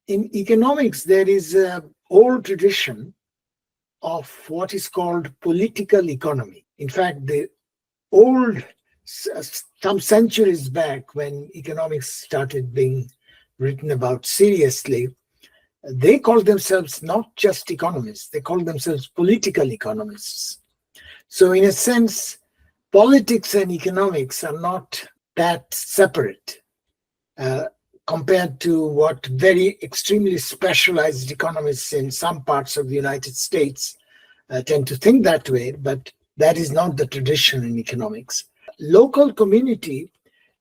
in economics, there is an old tradition of what is called political economy. In fact, the old, some centuries back, when economics started being written about seriously, they called themselves not just economists, they called themselves political economists. So in a sense, politics and economics are not that separate compared to what very extremely specialized economists in some parts of the United States tend to think that way, but that is not the tradition in economics. Local community,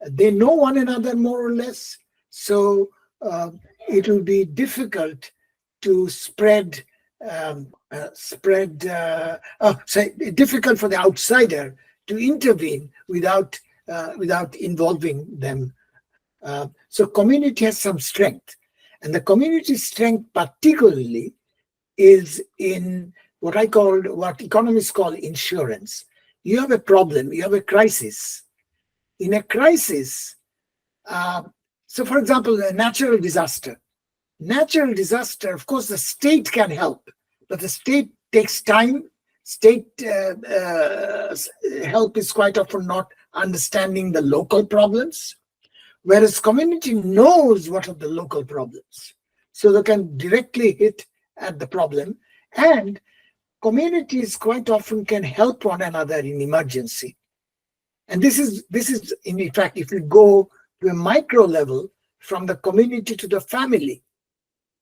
they know one another more or less, so it will be difficult to difficult for the outsider to intervene without involving them. So community has some strength, and the community strength particularly is in what economists call insurance. You have a problem, you have a crisis. In a crisis, so for example, a natural disaster. Natural disaster, of course, the state can help, but the state takes time. State help is quite often not understanding the local problems, whereas community knows what are the local problems. So they can directly hit at the problem, and communities quite often can help one another in emergency. And this is in fact, if you go to a micro level, from the community to the family.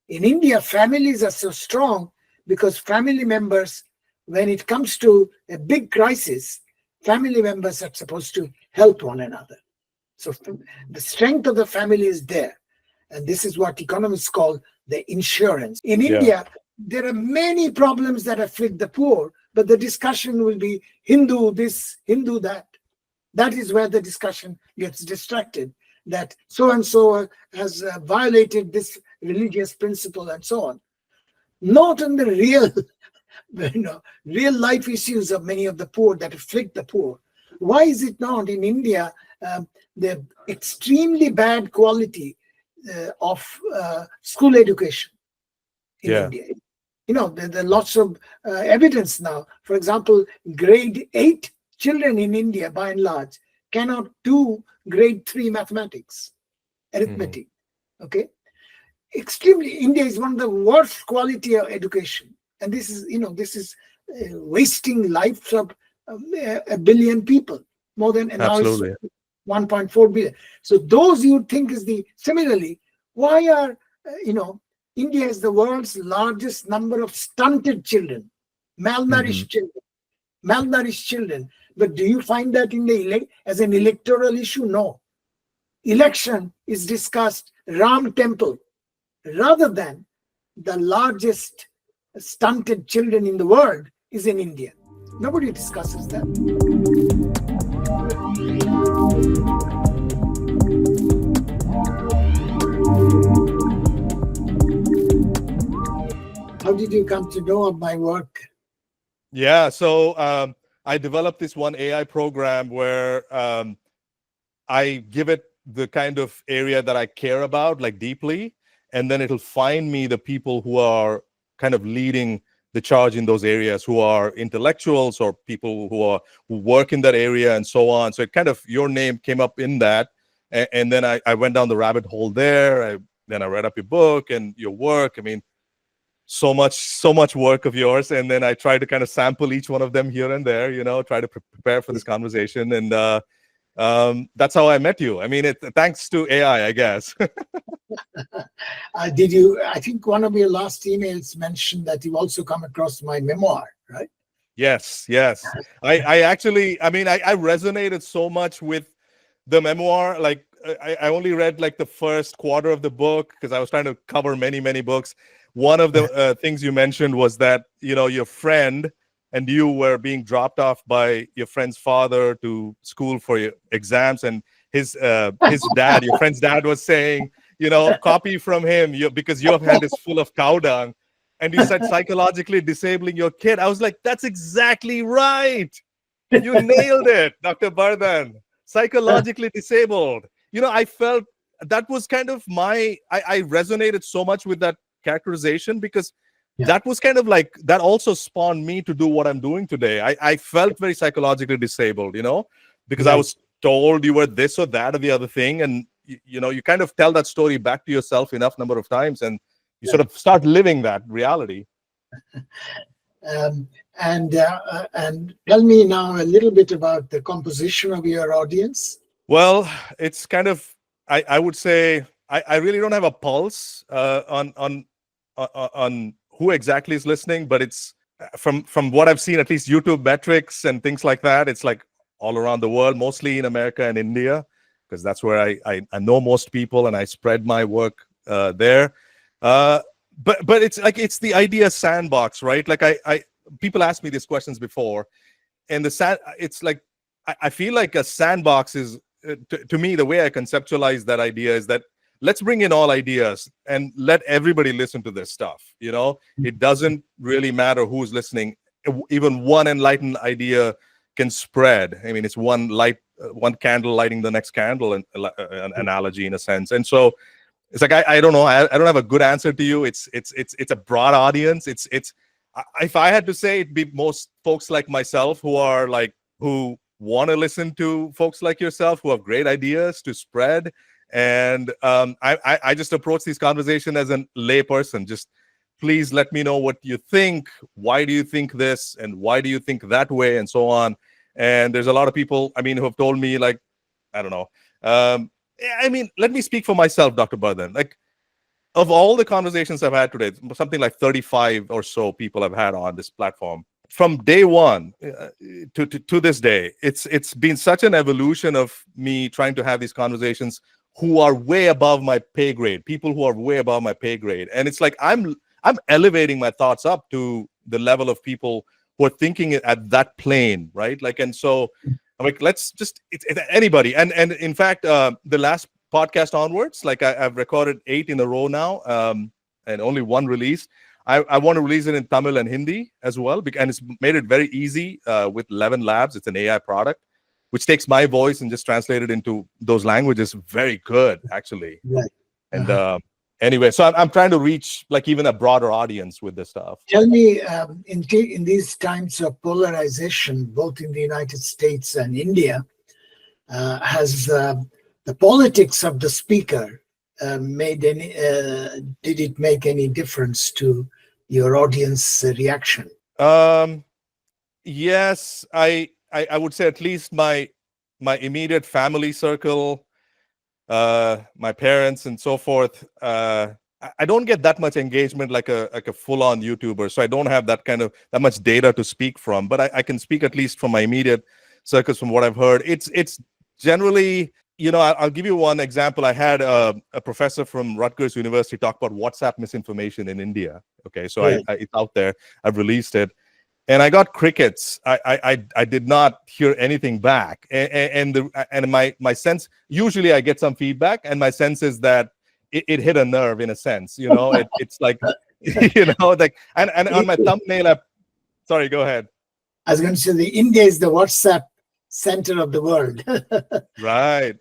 In India, families are so strong because family members, when it comes to a big crisis, family members are supposed to help one another. So the strength of the family is there. And this is what economists call the insurance. In India, there are many problems that afflict the poor, but the discussion will be Hindu this, Hindu that. That is where the discussion gets distracted, that so-and-so has violated this religious principle and so on. Not on the real, real life issues of many of the poor that afflict the poor. Why is it not in India, the extremely bad quality of school education in India? There are lots of evidence now. For example, grade 8 children in India, by and large, cannot do grade 3 mathematics, arithmetic. Okay, India is one of the worst quality of education, and this is wasting lives of a billion people, more than now it's 1.4 billion. So those you would think is similarly, why are India is the world's largest number of stunted children, malnourished children. But do you find that as an electoral issue? No. Election is discussed Ram Temple rather than the largest stunted children in the world is in India. Nobody discusses that. How did you come to know of my work? Yeah, so I developed this one AI program where I give it the kind of area that I care about, like deeply, and then it'll find me the people who are kind of leading the charge in those areas, who are intellectuals or people who work in that area and so on. So it kind of, your name came up in that, and then I went down the rabbit hole there. Then I read up your book and your work. I mean, so much work of yours, and then I try to kind of sample each one of them here and there, try to prepare for this conversation, and that's how I met you. I mean, thanks to AI, I guess. I think one of your last emails mentioned that you've also come across my memoir, right? Yes. I actually, I resonated so much with the memoir. Like, I only read like the first quarter of the book because I was trying to cover many books. One of the things you mentioned was that, your friend and you were being dropped off by your friend's father to school for your exams, and his dad, your friend's dad, was saying, copy from him because your head is full of cow dung. And you said psychologically disabling your kid. I was like, that's exactly right. You nailed it, Dr. Bardhan. Psychologically disabled. I felt that was kind of I resonated so much with that characterization, because Yeah. that was kind of like, that also spawned me to do what I'm doing today. I felt very psychologically disabled, because I Right. was told you were this or that or the other thing. And, you kind of tell that story back to yourself enough number of times, and you sort of start living that reality. And tell me now a little bit about the composition of your audience. Well, it's kind of, I would say, I really don't have a pulse on who exactly is listening, but it's from what I've seen, at least YouTube metrics and things like that, it's like all around the world, mostly in America and India, because that's where I know most people, and I spread my work there. But it's like, it's the idea sandbox, right? Like I people asked me these questions before, and it's like, I feel like a sandbox is, to me, the way I conceptualize that idea is that let's bring in all ideas and let everybody listen to this stuff. It doesn't really matter who's listening. Even one enlightened idea can spread. I mean, it's one candle lighting the next candle, and an analogy in a sense. And so it's like, I don't know. I don't have a good answer to you. It's a broad audience. If I had to say, it'd be most folks like myself who want to listen to folks like yourself who have great ideas to spread. And I just approach these conversations as a lay person. Just please let me know what you think. Why do you think this? And why do you think that way? And so on. And there's a lot of people, who have told me, like, I don't know. Let me speak for myself, Dr. Bardhan. Like, of all the conversations I've had today, something like 35 or so people I've had on this platform, from day one to this day, it's been such an evolution of me trying to have these conversations who are way above my pay grade, people who are way above my pay grade. And it's like, I'm elevating my thoughts up to the level of people who are thinking at that plane, right? Like, and so I'm like, let's just, it's anybody. And in fact, the last podcast onwards, like I've recorded 8 in a row now, and only one release. I want to release it in Tamil and Hindi as well, and it's made it very easy with 11 Labs. It's an AI product, which takes my voice and just translate it into those languages. Very good, actually. Right. And anyway, so I'm trying to reach like even a broader audience with this stuff. Tell me, in these times of polarization, both in the United States and India, has the politics of the speaker did it make any difference to your audience reaction? Yes, I would say at least my immediate family circle, my parents and so forth. I don't get that much engagement like a full-on YouTuber, so I don't have that much data to speak from. But I can speak at least from my immediate circles, from what I've heard. It's generally, I'll give you one example. I had a professor from Rutgers University talk about WhatsApp misinformation in India. Okay, so Yeah. it's out there. I've released it, and I got crickets. I did not hear anything back, and my sense, usually I get some feedback, and my sense is that it hit a nerve in a sense. It's like, like, and on my thumbnail, sorry, go ahead. I was going to say, India is the WhatsApp center of the world. Right.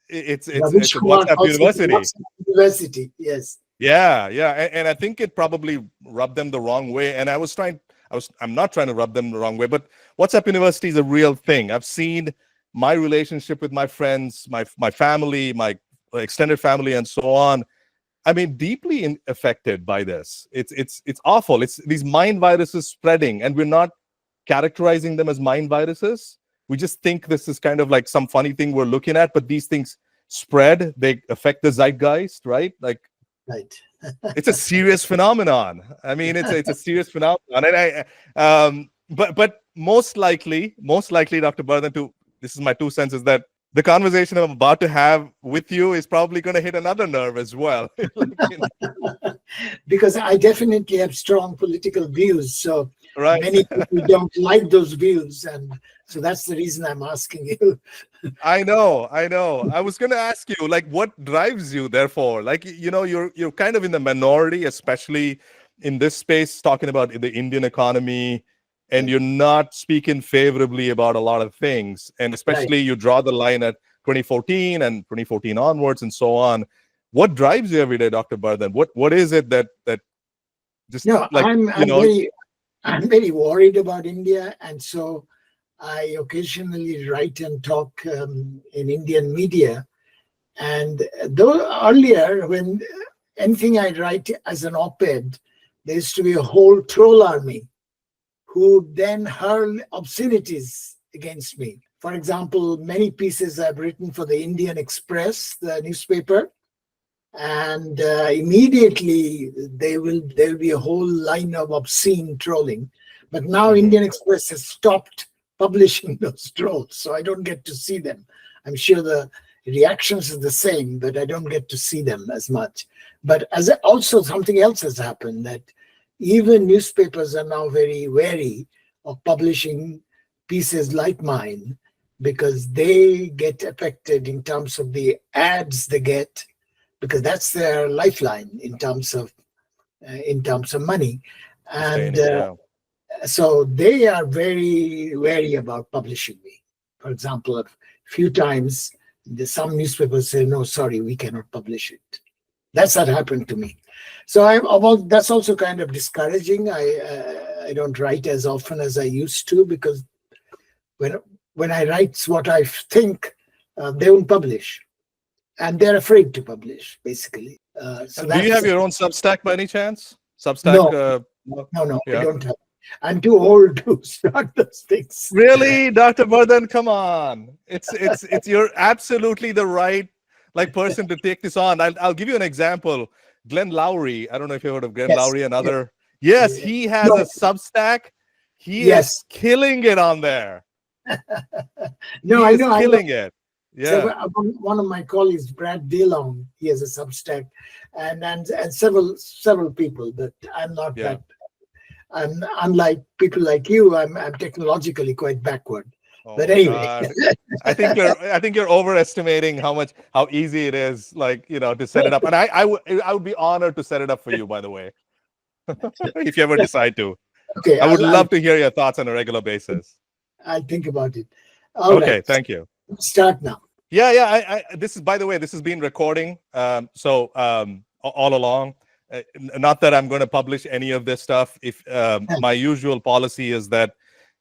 It's a Kumar WhatsApp also university. WhatsApp university, yes. Yeah, and I think it probably rubbed them the wrong way. And I'm not trying to rub them the wrong way, but WhatsApp University is a real thing. I've seen my relationship with my friends, my family, my extended family, and so on. Deeply affected by this. It's awful. It's these mind viruses spreading, and we're not characterizing them as mind viruses. We just think this is kind of like some funny thing we're looking at, but these things spread. They affect the zeitgeist, right? Like, right. It's a serious phenomenon. It's a serious phenomenon. And but most likely, Dr. Bardhan, this is my 2 cents, is that the conversation I'm about to have with you is probably going to hit another nerve as well. Because I definitely have strong political views, so right. Many people don't like those views, and so that's the reason I'm asking you. I know. I was going to ask you, like, what drives you, therefore? Like, you're kind of in the minority, especially in this space, talking about the Indian economy, and you're not speaking favorably about a lot of things. And especially you draw the line at 2014 and 2014 onwards and so on. What drives you every day, Dr. Bardhan? What is it that just No, like, I'm very worried about India, and so I occasionally write and talk in Indian media. And though earlier, when anything I write as an op-ed, there used to be a whole troll army who then hurl obscenities against me. For example, many pieces I've written for the Indian Express, the newspaper, and immediately there will be a whole line of obscene trolling. But now Indian Express has stopped publishing those trolls, so I don't get to see them. I'm sure the reactions are the same, but I don't get to see them as much. But also something else has happened, that even newspapers are now very wary of publishing pieces like mine, because they get affected in terms of the ads they get, because that's their lifeline in terms of money. And so they are very wary about publishing me. For example, a few times some newspapers say, no, sorry, we cannot publish it. That's what happened to me. So that's also kind of discouraging. I don't write as often as I used to, because when I write what I think, they won't publish. And they're afraid to publish, basically. So do you have your own Substack by any chance? Substack? No, I don't have. I'm too old to start those things. Really, Dr. Bardhan, come on. It's you're absolutely the right person to take this on. I'll give you an example. Glenn Lowry, I don't know if you heard of Glenn Lowry, another. Yes, he has a Substack. He is killing it on there. No, I know. Killing it. Yeah. So one of my colleagues, Brad DeLong, he has a Substack, and several people, but I'm not that. I'm unlike people like you. I'm technologically quite backward. But anyway, I think you're overestimating how easy it is, to set it up. And I would be honored to set it up for you, by the way, if you ever decide to. Okay, I would love to hear your thoughts on a regular basis. I'll think about it. Okay, thank you. Start now. Yeah. This is, by the way, this has been recording. So all along. Not that I'm going to publish any of this stuff. If my usual policy is that,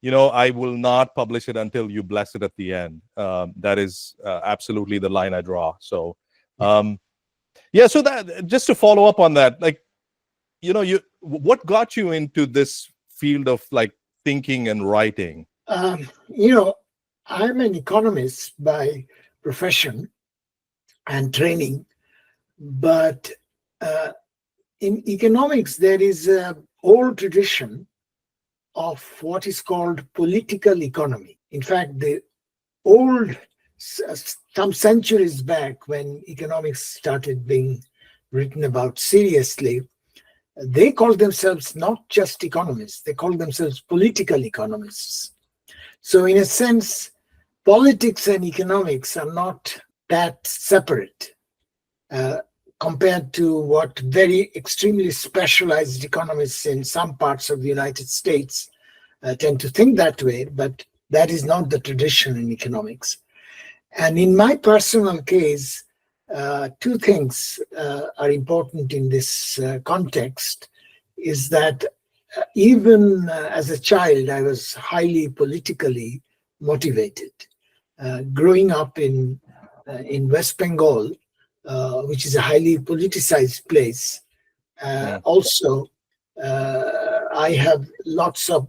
I will not publish it until you bless it at the end. That is absolutely the line I draw. So, so that, just to follow up on that, what got you into this field of thinking and writing? I'm an economist by profession and training, but in economics, there is an old tradition of what is called political economy. In fact, some centuries back, when economics started being written about seriously, they called themselves not just economists, they called themselves political economists. So in a sense, politics and economics are not that separate. Compared to what very extremely specialized economists in some parts of the United States tend to think that way, but that is not the tradition in economics. And in my personal case, two things are important in this context, is that even as a child, I was highly politically motivated. Growing up in West Bengal, which is a highly politicized place. Also, I have lots of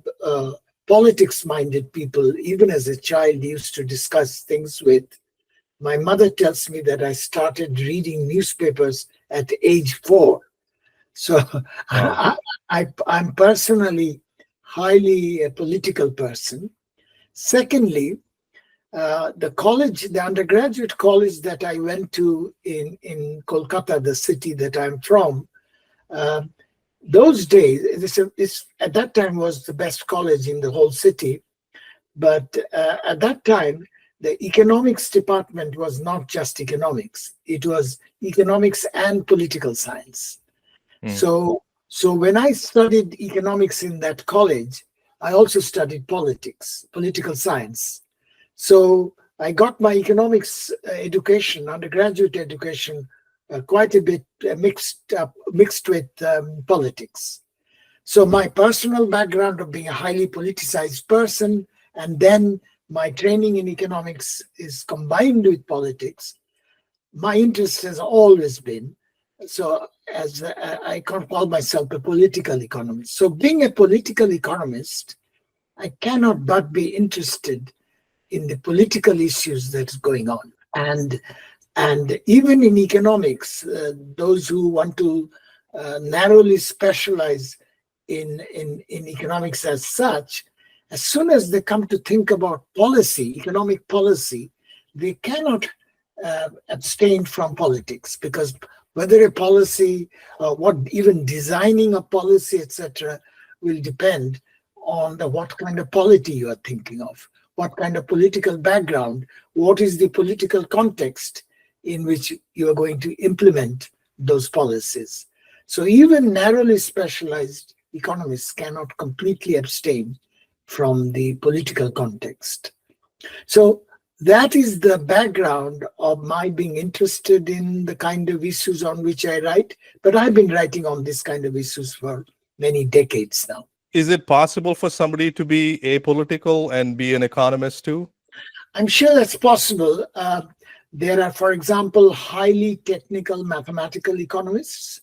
politics-minded people. Even as a child, used to discuss things with. My mother tells me that I started reading newspapers at age 4. So I'm personally highly a political person. Secondly, the undergraduate college that I went to in Kolkata, the city that I'm from, those days, at that time was the best college in the whole city. But at that time, the economics department was not just economics. It was economics and political science. So when I studied economics in that college, I also studied political science. So I got my economics education, undergraduate education, quite a bit mixed with politics. So my personal background of being a highly politicized person, and then my training in economics is combined with politics. My interest has always been, so as I can't call myself a political economist. So being a political economist, I cannot but be interested in the political issues that's going on. And even in economics, those who want to narrowly specialize in economics as such, as soon as they come to think about policy, economic policy, they cannot abstain from politics, because whether a policy, what even designing a policy, etc., will depend on what kind of polity you are thinking of, what kind of political background, what is the political context in which you are going to implement those policies. So even narrowly specialized economists cannot completely abstain from the political context. So that is the background of my being interested in the kind of issues on which I write. But I've been writing on this kind of issues for many decades now. Is it possible for somebody to be apolitical and be an economist too? I'm sure that's possible. There are, for example, highly technical mathematical economists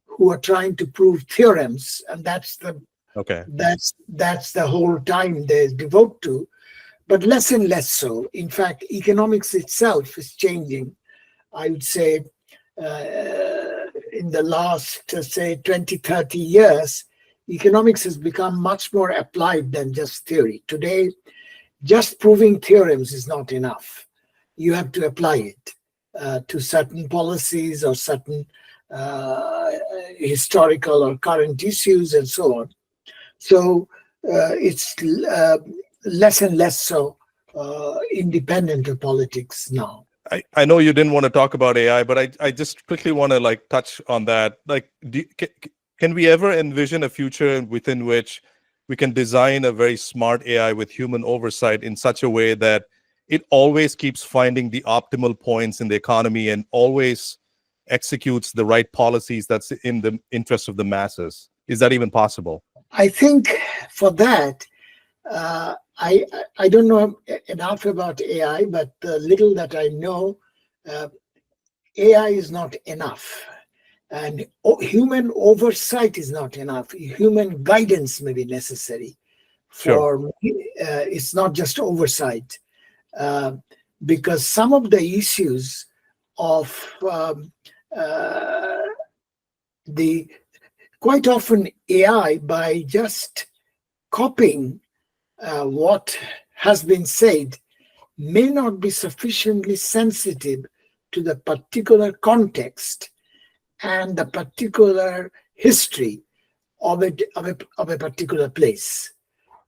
who are trying to prove theorems, and that's the whole time they devote to, but less and less so. In fact, economics itself is changing. I would say in the last, say, 20, 30 years, economics has become much more applied than just theory. Today, just proving theorems is not enough. You have to apply it to certain policies or certain historical or current issues and so on. So it's less and less so independent of politics now. I know you didn't want to talk about AI, but I just quickly want to touch on that. Can we ever envision a future within which we can design a very smart AI with human oversight in such a way that it always keeps finding the optimal points in the economy and always executes the right policies that's in the interest of the masses? Is that even possible? I think for that, I don't know enough about AI, but the little that I know, AI is not enough. And human oversight is not enough. Human guidance may be necessary. It's not just oversight. Because some of the issues of quite often AI, by just copying what has been said, may not be sufficiently sensitive to the particular context and the particular history of a particular place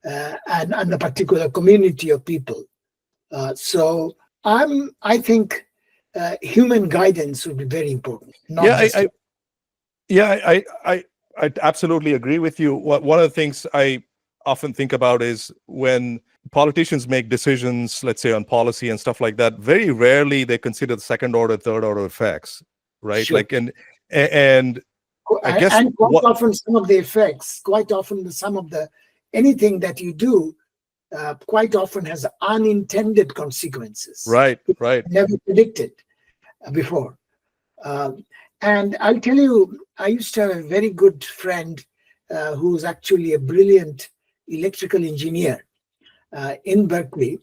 and the particular community of people. So I think human guidance would be very important. I absolutely agree with you. One of the things I often think about is when politicians make decisions, let's say on policy and stuff like that, very rarely they consider the second order, third order effects, right? Sure. And I guess often some of the effects, anything that you do quite often has unintended consequences. Right. Never predicted before. And I'll tell you, I used to have a very good friend who's actually a brilliant electrical engineer in Berkeley.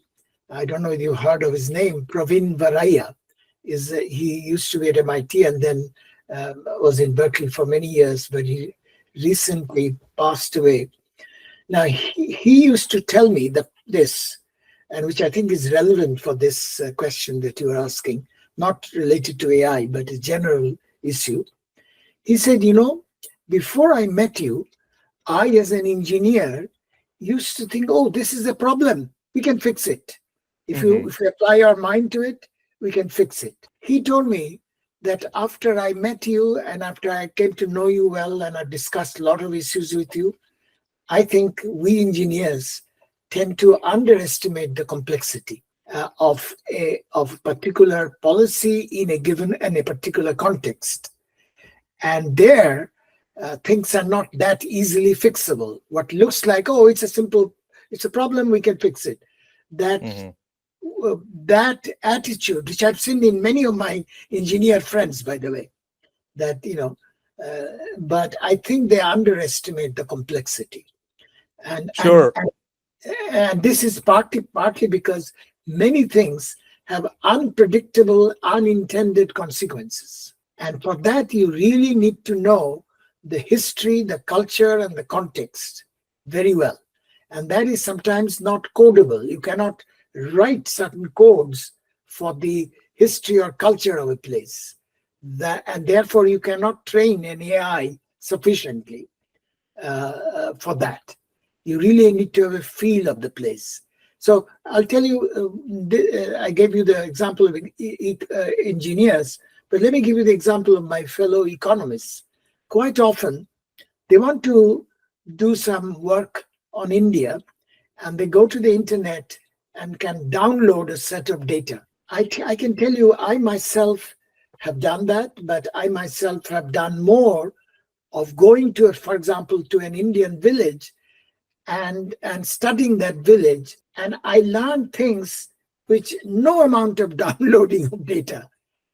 I don't know if you've heard of his name, Pravin Varaya. He used to be at MIT and then was in Berkeley for many years, but he recently passed away. Now, he used to tell me this, and which I think is relevant for this question that you are asking, not related to AI, but a general issue. He said, before I met you, I, as an engineer, used to think, oh, this is a problem. We can fix it. If we apply our mind to it, we can fix it. He told me that after I met you and after I came to know you well and I discussed a lot of issues with you, I think we engineers tend to underestimate the complexity. of a particular policy in a particular context. And there, things are not that easily fixable. What looks like, oh, it's a problem, we can fix it. That attitude, which I've seen in many of my engineer friends, by the way, that, but I think they underestimate the complexity. And this is partly because many things have unpredictable, unintended consequences. And for that, you really need to know the history, the culture, and the context very well. And that is sometimes not codable. You cannot write certain codes for the history or culture of a place. And therefore, you cannot train an AI sufficiently for that. You really need to have a feel of the place. So I'll tell you, I gave you the example of engineers, but let me give you the example of my fellow economists. Quite often, they want to do some work on India, and they go to the internet and can download a set of data. I can tell you, I myself have done that, but I myself have done more of going to, for example, to an Indian village and studying that village. And I learned things which no amount of downloading of data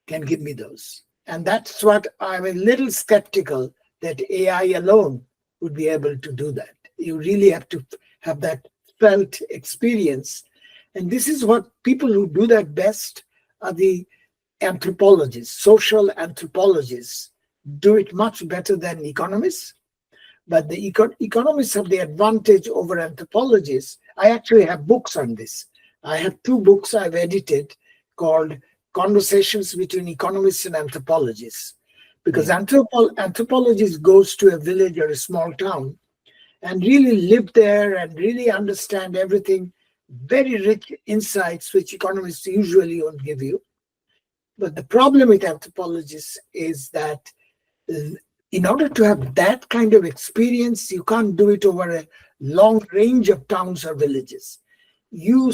can give me those. And that's what I'm a little skeptical that AI alone would be able to do that. You really have to have that felt experience. And this is what people who do that best are the anthropologists, social anthropologists, do it much better than economists. But the economists have the advantage over anthropologists. I actually have books on this. I have 2 books I've edited called Conversations Between Economists and Anthropologists. Because anthropologist goes to a village or a small town and really live there and really understand everything, very rich insights which economists usually won't give you. But the problem with anthropologists is that in order to have that kind of experience, you can't do it over a long range of towns or villages. You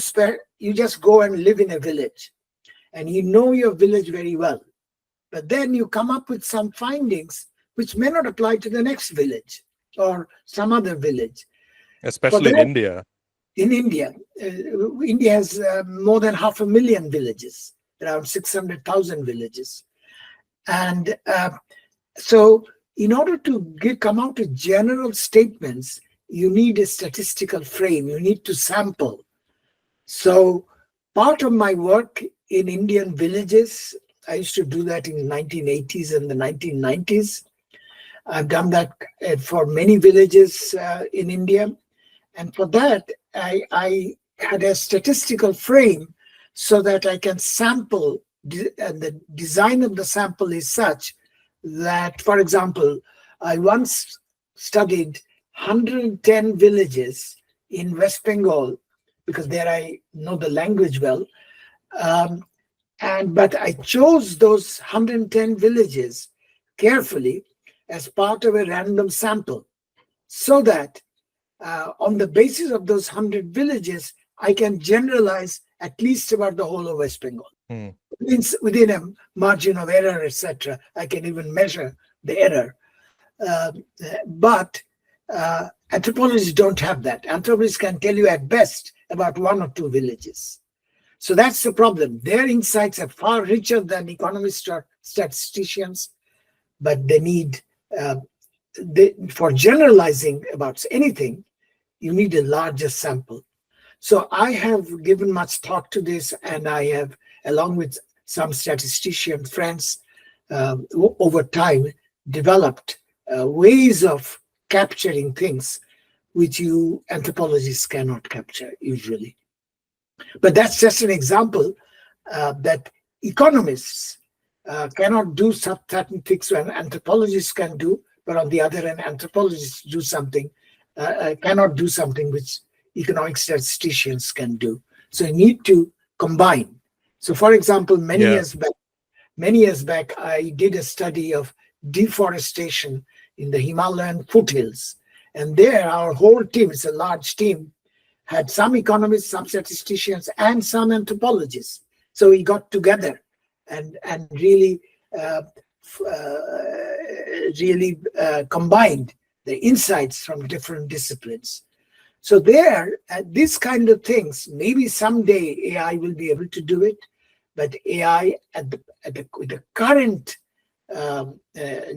just go and live in a village, and you know your village very well. But then you come up with some findings which may not apply to the next village or some other village. Especially in India. In India. India has more than 500,000 villages, around 600,000 villages. And so in order to come out with general statements, you need a statistical frame. You need to sample. So part of my work in Indian villages, I used to do that in the 1980s and the 1990s. I've done that for many villages in India. And for that, I had a statistical frame so that I can sample, and the design of the sample is such that, for example, I once studied 110 villages in West Bengal, because there I know the language well. But I chose those 110 villages carefully as part of a random sample, so that on the basis of those 100 villages, I can generalize at least about the whole of West Bengal. Within a margin of error, etc. I can even measure the error. But anthropologists don't have that. Anthropologists can tell you at best about 1 or 2 villages. So that's the problem. Their insights are far richer than economists or statisticians, but they need, for generalizing about anything, you need a larger sample. So I have given much thought to this, and I have, along with some statistician friends, over time developed ways of capturing things which you anthropologists cannot capture usually. But that's just an example that economists cannot do certain things when anthropologists can do, but on the other hand, anthropologists cannot do something which economic statisticians can do. So you need to combine. So for example, many years back, I did a study of deforestation in the Himalayan foothills. And there, our whole team, it's a large team, had some economists, some statisticians, and some anthropologists. So he got together and really combined the insights from different disciplines. So there, these kind of things, maybe someday AI will be able to do it, but AI with the current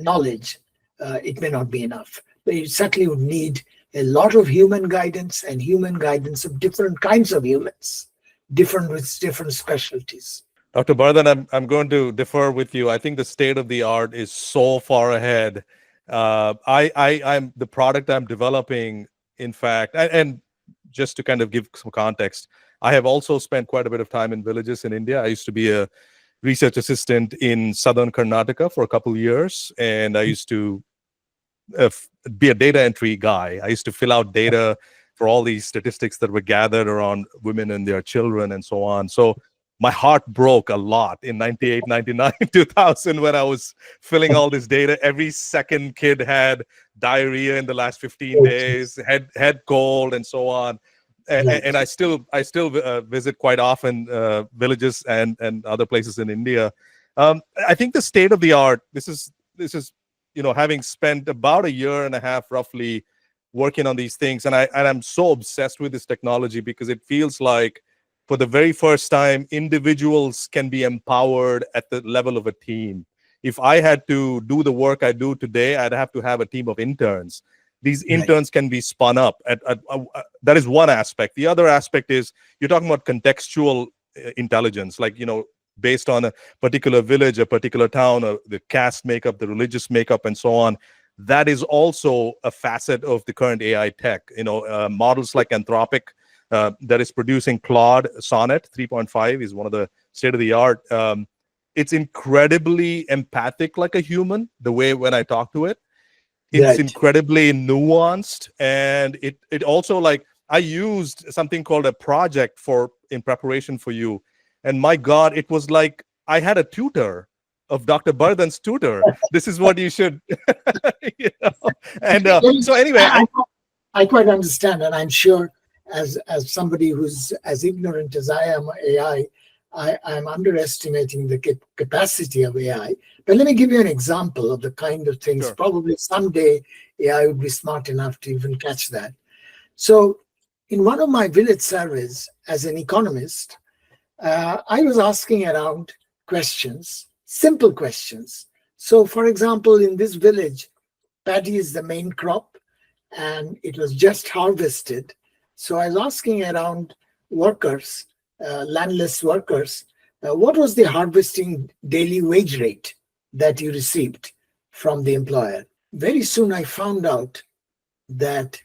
knowledge, it may not be enough. But it certainly would need a lot of human guidance, and human guidance of different kinds of humans, different with different specialties. Dr. Bardhan, I'm going to differ with you. I think the state of the art is so far ahead. I'm the product I'm developing, in fact, and just to kind of give some context, I have also spent quite a bit of time in villages in India. I used to be a research assistant in southern Karnataka for a couple of years, and I used to be a data entry guy. I used to fill out data for all these statistics that were gathered around women and their children and so on. So my heart broke a lot in 98, 99, 2000 when I was filling all this data. Every second kid had diarrhea in the last 15 days, head cold, and so on. And I still visit quite often villages and other places in India. I think the state of the art. This is having spent about a year and a half roughly working on these things, and I'm so obsessed with this technology because it feels like, for the very first time, individuals can be empowered at the level of a team. If I had to do the work I do today, I'd have to have a team of interns. These interns can be spun up. That is one aspect. The other aspect is you're talking about contextual intelligence, like, based on a particular village, a particular town, the caste makeup, the religious makeup, and so on. That is also a facet of the current AI tech. Models like Anthropic, that is producing Claude Sonnet 3.5 is one of the state-of-the-art. It's incredibly empathic like a human, the way when I talk to it. It's incredibly nuanced, and it also, like, I used something called a project in preparation for you, and my God, it was like I had a tutor of Dr. Bardhan's tutor. This is what you should, And so anyway, I quite understand, and I'm sure as somebody who's as ignorant as I am AI, I'm underestimating the capacity of AI. But let me give you an example of the kind of things. Sure. Probably someday AI would be smart enough to even catch that. So in one of my village surveys as an economist, I was asking around questions, simple questions. So for example, in this village, paddy is the main crop, and it was just harvested. So I was asking around workers, landless workers, what was the harvesting daily wage rate that you received from the employer? Very soon I found out that,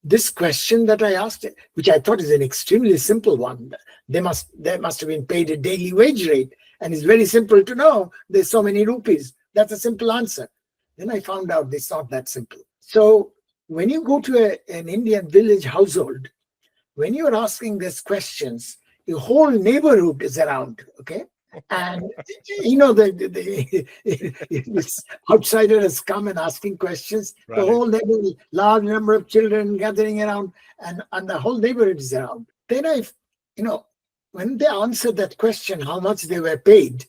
this question that I asked, which I thought is an extremely simple one, they must have been paid a daily wage rate, and it's very simple to know there's so many rupees. That's a simple answer. Then I found out it's not that simple. So when you go to an Indian village household, when you're asking these questions, the whole neighborhood is around, okay? And, this outsider has come and asking questions. Right. The whole neighborhood, large number of children gathering around, and the whole neighborhood is around. Then when they answered that question, how much they were paid,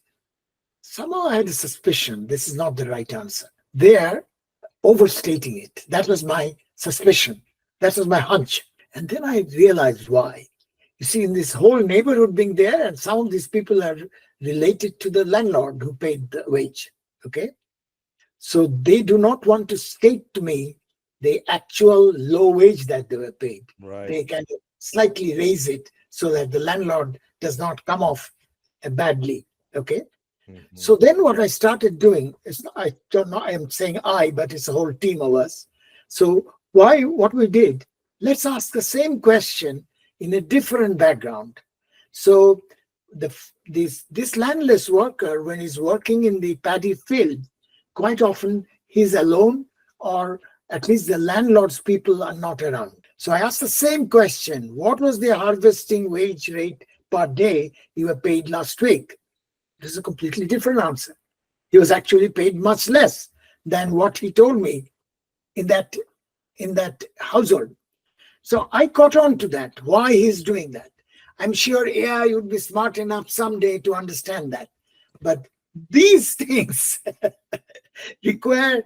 somehow I had a suspicion this is not the right answer. They are overstating it. That was my suspicion. That was my hunch. And then I realized why. You see, in this whole neighborhood being there, and some of these people are related to the landlord who paid the wage, okay? So they do not want to state to me the actual low wage that they were paid. Right. They can slightly raise it so that the landlord does not come off badly, okay? Mm-hmm. So then what I started doing is, I don't know, I'm saying but it's a whole team of us. So what we did, let's ask the same question in a different background. So this landless worker, when he's working in the paddy field, quite often he's alone, or at least the landlord's people are not around. So I asked the same question: what was the harvesting wage rate per day you were paid last week? This is a completely different answer. He was actually paid much less than what he told me in that household. So I caught on to that, why he's doing that. I'm sure AI would be smart enough someday to understand that. But these things require,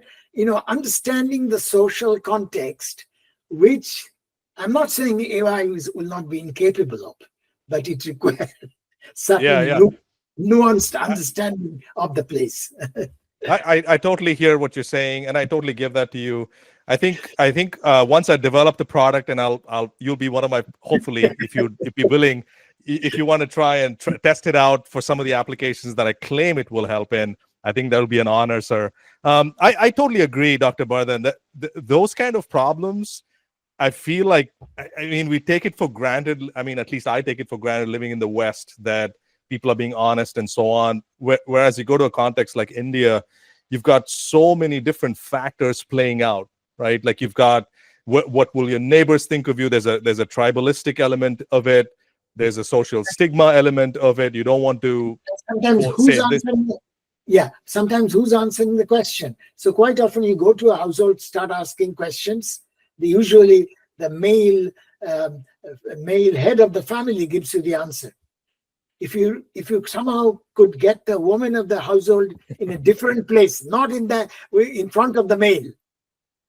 understanding the social context, which I'm not saying AI will not be incapable of, but it requires certain nuanced understanding of the place. I totally hear what you're saying, and I totally give that to you. I think once I develop the product, and you'll be one of my, hopefully, if you're willing, if you want to try and test it out for some of the applications that I claim it will help in, I think that'll be an honor, sir. I totally agree, Dr. Bardhan, that those kind of problems, I feel like, I mean, we take it for granted. I mean, at least I take it for granted living in the West, that people are being honest and so on. Whereas you go to a context like India, you've got so many different factors playing out, right? Like you've got what will your neighbors think of you? There's a tribalistic element of it. There's a social stigma element of it. You don't want to sometimes who's answering the question. So quite often you go to a household, start asking questions. Usually the male head of the family gives you the answer. If you somehow could get the woman of the household in a different place, not in front of the male,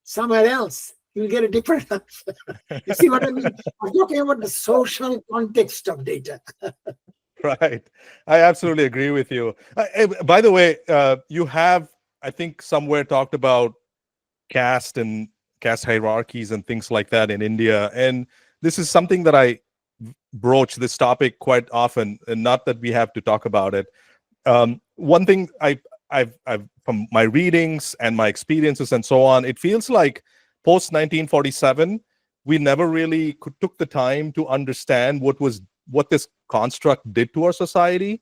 somewhere else, you'll get a different answer. You see what I mean? I'm talking about the social context of data. Right. I absolutely agree with you. By the way, you have, I think, somewhere talked about caste and caste hierarchies and things like that in India. And this is something that I broach this topic quite often, and not that we have to talk about it. One thing I've from my readings and my experiences and so on, it feels like post 1947, we never really took the time to understand what this construct did to our society.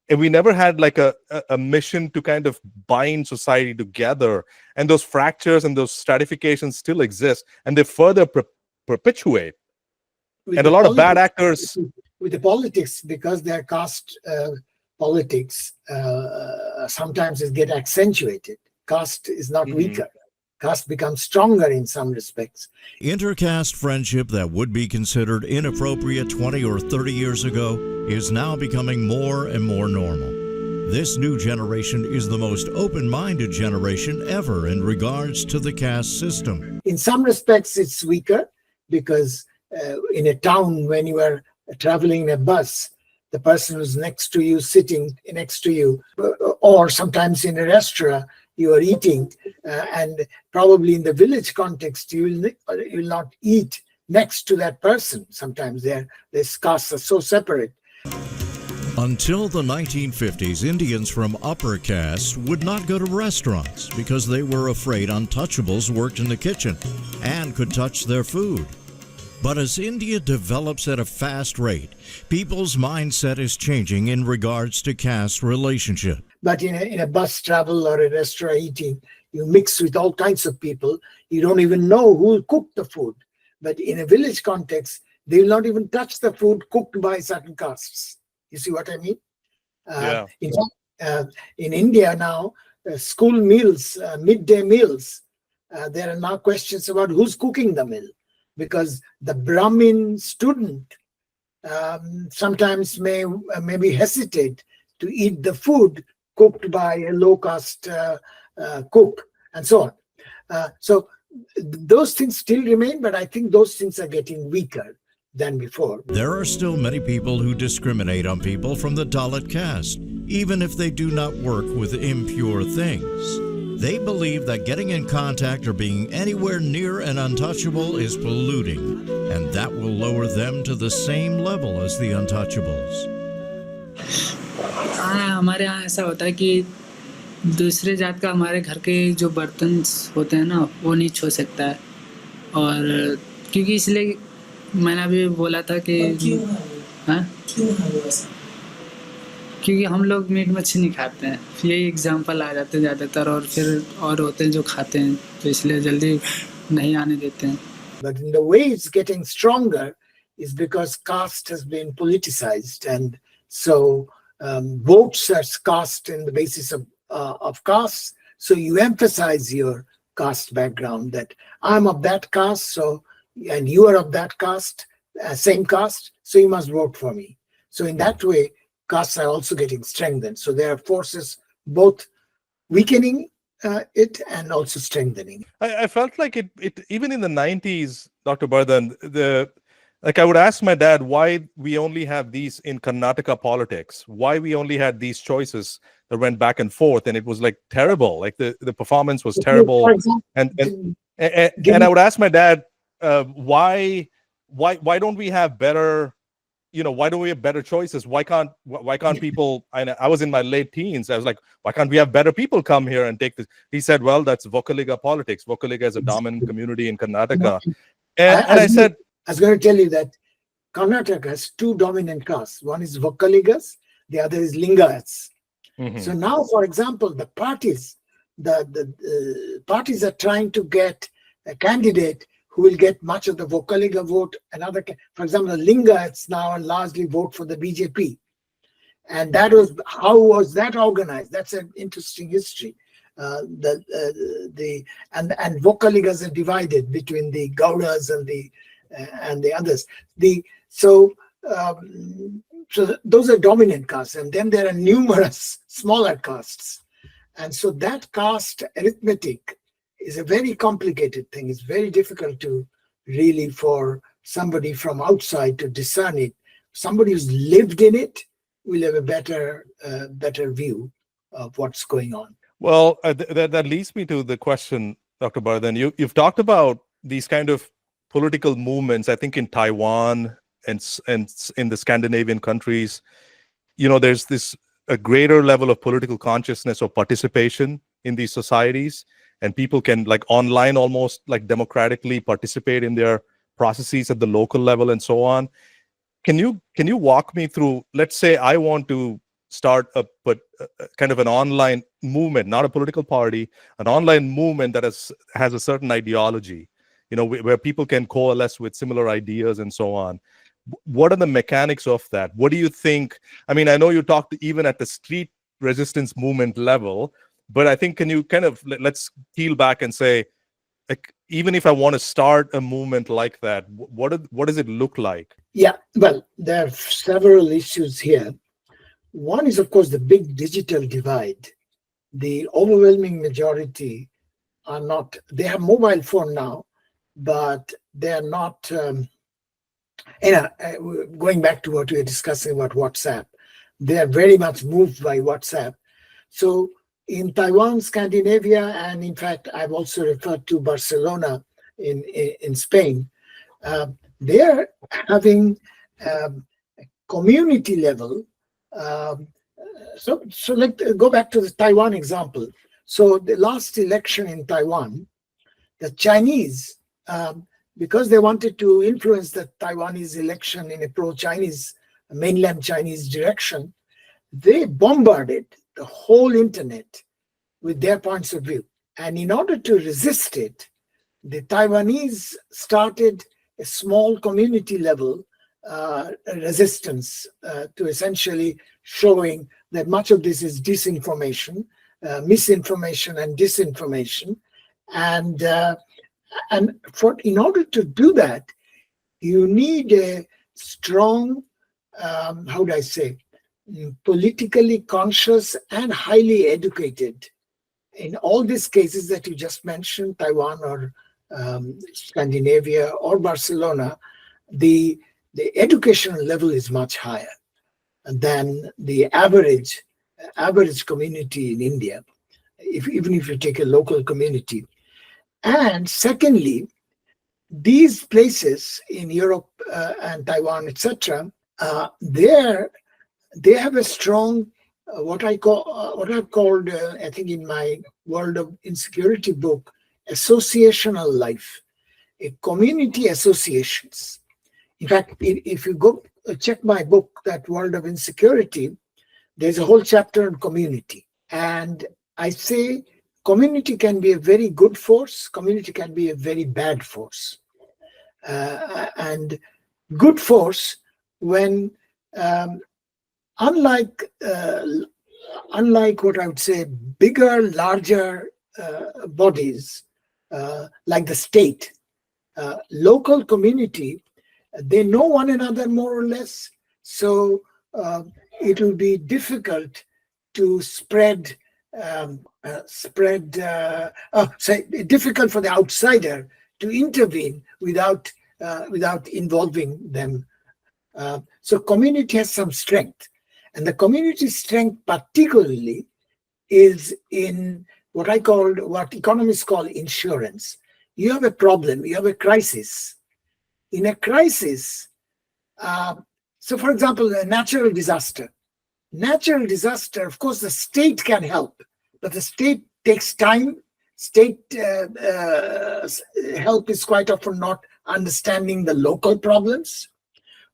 And we never had like a mission to kind of bind society together. And those fractures and those stratifications still exist, and they further perpetuate. And a lot of bad actors. With the politics, because their caste politics sometimes get accentuated. Caste is not weaker. Caste becomes stronger in some respects. Intercaste friendship that would be considered inappropriate 20 or 30 years ago is now becoming more and more normal. This new generation is the most open-minded generation ever in regards to the caste system. In some respects, it's weaker because in a town, when you are traveling in a bus, the person who's next to you, sitting next to you, or sometimes in a restaurant, you are eating, and probably in the village context, you will not eat next to that person. Sometimes their castes are so separate. Until the 1950s, Indians from upper caste would not go to restaurants because they were afraid untouchables worked in the kitchen and could touch their food. But as India develops at a fast rate, people's mindset is changing in regards to caste relationship. But in a bus travel or a restaurant eating, you mix with all kinds of people. You don't even know who cooked the food. But in a village context, they will not even touch the food cooked by certain castes. You see what I mean? In India now, school meals, midday meals, there are now questions about who's cooking the meal. Because the Brahmin student sometimes maybe hesitate to eat the food cooked by a low-caste cook, and so on. So those things still remain, but I think those things are getting weaker than before. There are still many people who discriminate on people from the Dalit caste, even if they do not work with impure things. They believe that getting in contact or being anywhere near an untouchable is polluting, and that will lower them to the same level as the untouchables. हमारे यहाँ ऐसा होता है कि दूसरे जात का हमारे घर के जो बर्तन होते हैं ना, वो नहीं छू सकता है। और क्योंकि इसलिए मैंने अभी बोला था कि क्योंकि हम लोग मीट मच्छी नहीं खाते हैं, यही एग्जांपल आ जाते हैं ज़्यादातर, और फिर और होते हैं जो खाते हैं, तो इसलिए जल्दी नहीं आने देते हैं. But in the way it's getting stronger is because caste has been politicized, and so votes are cast in the basis of caste. So you emphasize your caste background, that I'm of that caste, so and you are of that caste, same caste, so you must vote for me. So in that way, castes are also getting strengthened. So there are forces both weakening it and also strengthening. I felt like it even in the 90s, Dr. Bardhan, I would ask my dad why we only have these in Karnataka politics, why we only had these choices that went back and forth, and it was like terrible. Like the performance was terrible. For example, and I would ask my dad, why don't we have better, why don't we have better choices? Why can't people, I was in my late teens, I was like, why can't we have better people come here and take this? He said, well, that's Vocaliga politics. Vocaliga is a dominant community in Karnataka. And I said, I was going to tell you that Karnataka has two dominant castes. One is Vocaligas, the other is Lingayats. Mm-hmm. So now, for example, the parties are trying to get a candidate who will get much of the Vocaliga vote. For example, the Lingayats now largely vote for the BJP. And how was that organized? That's an interesting history. And Vocaligas are divided between the Gaudas and the others. So those are dominant castes, and then there are numerous smaller castes. And so that caste arithmetic is a very complicated thing. It's very difficult to really, for somebody from outside to discern it. Somebody who's lived in it will have a better view of what's going on. Well, that leads me to the question, Dr. Bardhan. You've talked about these kind of political movements, I think in Taiwan and in the Scandinavian countries. There's a greater level of political consciousness or participation in these societies, and people can, like, online almost like democratically participate in their processes at the local level and so on. Can you walk me through, let's say I want to start a kind of an online movement, not a political party, an online movement that has a certain ideology, where people can coalesce with similar ideas and so on. What are the mechanics of that? What do you think? I mean, I know you talked even at the street resistance movement level, but I think, can you kind of, let's peel back and say, like, even if I want to start a movement like that, what does it look like? Yeah, well, there are several issues here. One is, of course, the big digital divide. The overwhelming majority are not, they have mobile phone now, but they're not, going back to what we were discussing about WhatsApp, they are very much moved by WhatsApp. So in Taiwan, Scandinavia, and in fact, I've also referred to Barcelona in Spain, they're having community level. So let's go back to the Taiwan example. So the last election in Taiwan, the Chinese, because they wanted to influence the Taiwanese election in a pro-Chinese, mainland Chinese direction, they bombarded the whole internet with their points of view. And in order to resist it, the Taiwanese started a small community level resistance to essentially showing that much of this is disinformation, misinformation and disinformation. And in order to do that, you need a strong, how do I say, politically conscious and highly educated. In all these cases that you just mentioned, Taiwan or Scandinavia or Barcelona, the educational level is much higher than the average community in India, even if you take a local community. And secondly, these places in Europe and Taiwan, etc., they have a strong, what I've called, I think in my World of Insecurity book, associational life, a community associations. In fact, if you go check my book, that World of Insecurity, there's a whole chapter on community. And I say community can be a very good force, community can be a very bad force. And good force when, unlike what I would say, bigger, larger bodies, like the state, local community, they know one another more or less, so it will be difficult to spread, difficult for the outsider to intervene without involving them. So community has some strength, and the community strength particularly is in what economists call insurance. You have a problem, you have a crisis. In a crisis, so for example, a natural disaster. Natural disaster, of course, the state can help, but the state takes time. State help is quite often not understanding the local problems,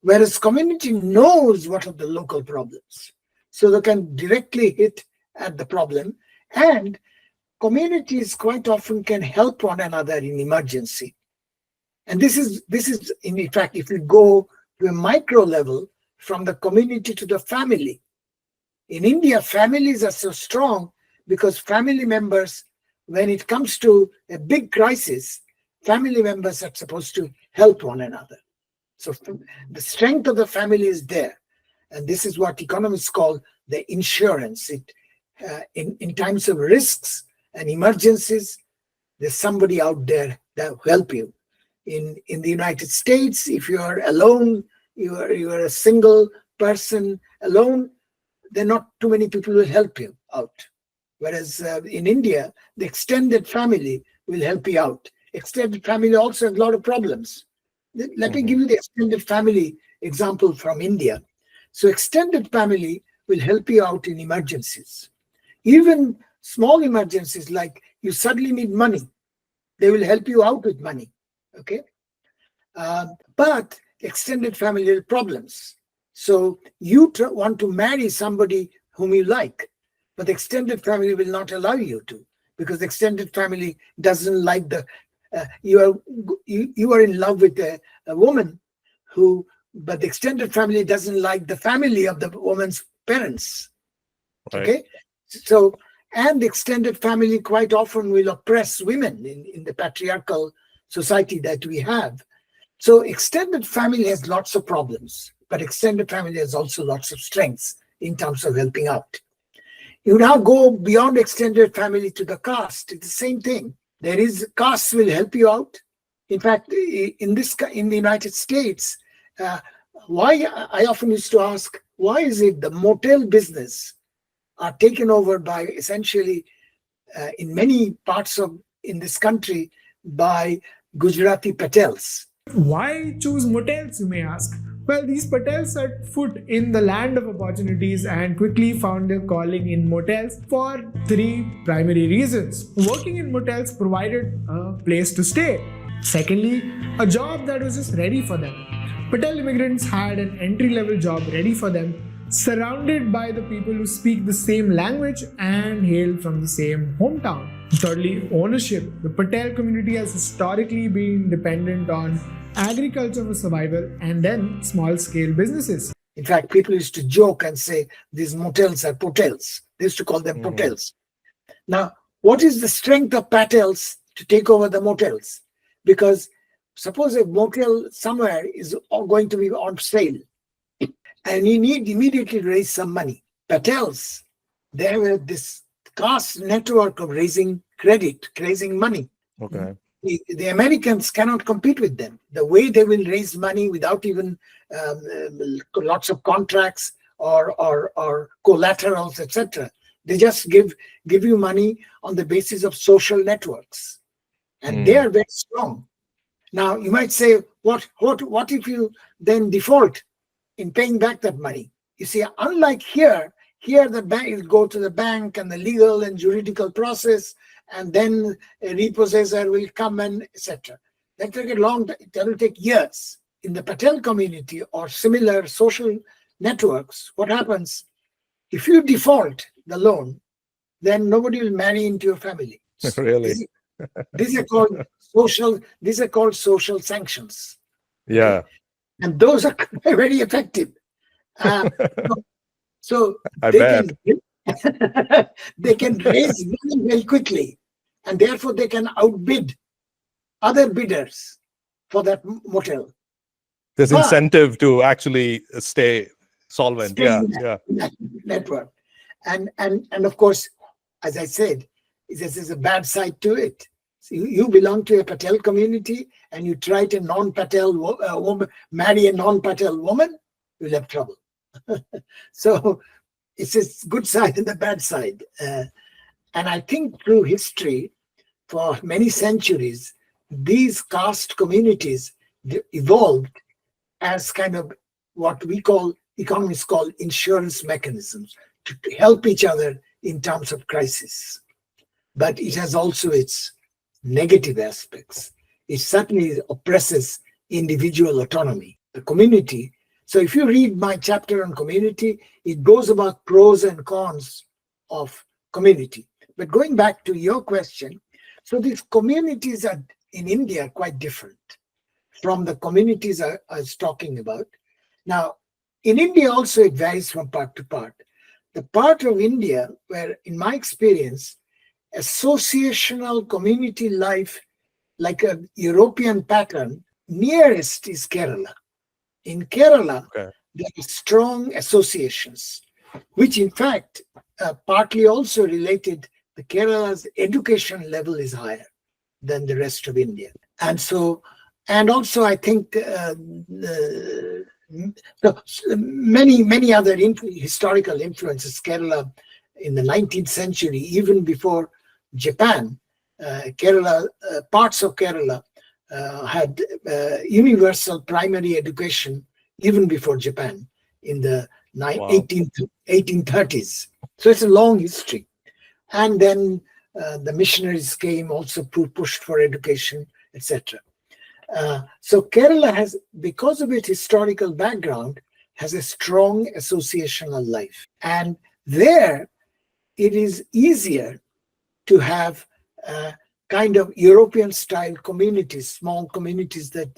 whereas community knows what are the local problems. So they can directly hit at the problem, and communities quite often can help one another in emergency. And this is in fact, if we go to a micro level, from the community to the family. In India, families are so strong because family members, when it comes to a big crisis, family members are supposed to help one another. So the strength of the family is there. And this is what economists call the insurance. In times of risks and emergencies, there's somebody out there that will help you. In the United States, if you are alone, you are a single person alone, then not too many people will help you out. Whereas in India, the extended family will help you out. Extended family also has a lot of problems. Let me give you the extended family example from India. So extended family will help you out in emergencies. Even small emergencies, like you suddenly need money, they will help you out with money. Okay, but extended family have problems. So you want to marry somebody whom you like, but the extended family will not allow you to, because the extended family doesn't like you are in love with a woman but the extended family doesn't like the family of the woman's parents. Right. Okay, so and the extended family quite often will oppress women in the patriarchal society that we have. So extended family has lots of problems, but extended family has also lots of strengths in terms of helping out. You now go beyond extended family to the caste. It's the same thing. There is caste will help you out. In fact, in the United States, why I often used to ask, why is it the motel business are taken over by essentially in many parts in this country by Gujarati Patels? Why choose motels, you may ask? Well, these Patels set foot in the land of opportunities and quickly found their calling in motels for three primary reasons. Working in motels provided a place to stay. Secondly, a job that was just ready for them. Patel immigrants had an entry-level job ready for them, surrounded by the people who speak the same language and hail from the same hometown. Thirdly, ownership. The Patel community has historically been dependent on agriculture for survival and then small-scale businesses. In fact, people used to joke and say these motels are potels. They used to call them potels. Now, what is the strength of Patels to take over the motels? Because suppose a motel somewhere is going to be on sale and you need immediately to raise some money. Patels, they have this caste network of raising credit, raising money. Okay. The Americans cannot compete with them. The way they will raise money without even lots of contracts or collaterals, etc. They just give you money on the basis of social networks, and they are very strong. Now you might say, what if you then default in paying back that money? You see, unlike here the bank will go to the bank and the legal and juridical process, and then a repossessor will come and etc. That will take years. In the Patel community or similar social networks, what happens? If you default the loan, then nobody will marry into your family. Really? These are called social sanctions. Yeah. Okay? And those are very effective. So they can raise money very quickly, and therefore they can outbid other bidders. for that motel. There's But incentive to actually stay solvent. stay Yeah, in that, yeah. in that network. And of course, as I said, there's a bad side to it. So you belong to a Patel community and you try to non-Patel woman, marry a non-Patel woman, you'll have trouble. So it's a good side and the bad side. And I think through history, for many centuries, these caste communities evolved as kind of what we call, economists call, insurance mechanisms to help each other in times of crisis. But it has also its negative aspects. It certainly oppresses individual autonomy, the community. So if you read my chapter on community, it goes about pros and cons of community. But going back to your question, so these communities are in India quite different from the communities I was talking about. Now, in India also it varies from part to part. The part of India where, in my experience, associational community life, like a European pattern, nearest is Kerala. In Kerala, Okay. there are strong associations, which in fact partly also related. The Kerala's education level is higher than the rest of India. And so, and also I think many other historical influences. Kerala in the 19th century, even before Japan, Kerala, parts of Kerala had universal primary education even before Japan in the 1830s. So it's a long history. And then the missionaries came, also pushed for education, etc. So Kerala has, because of its historical background, has a strong associational life. And there it is easier to have kind of European-style communities, small communities that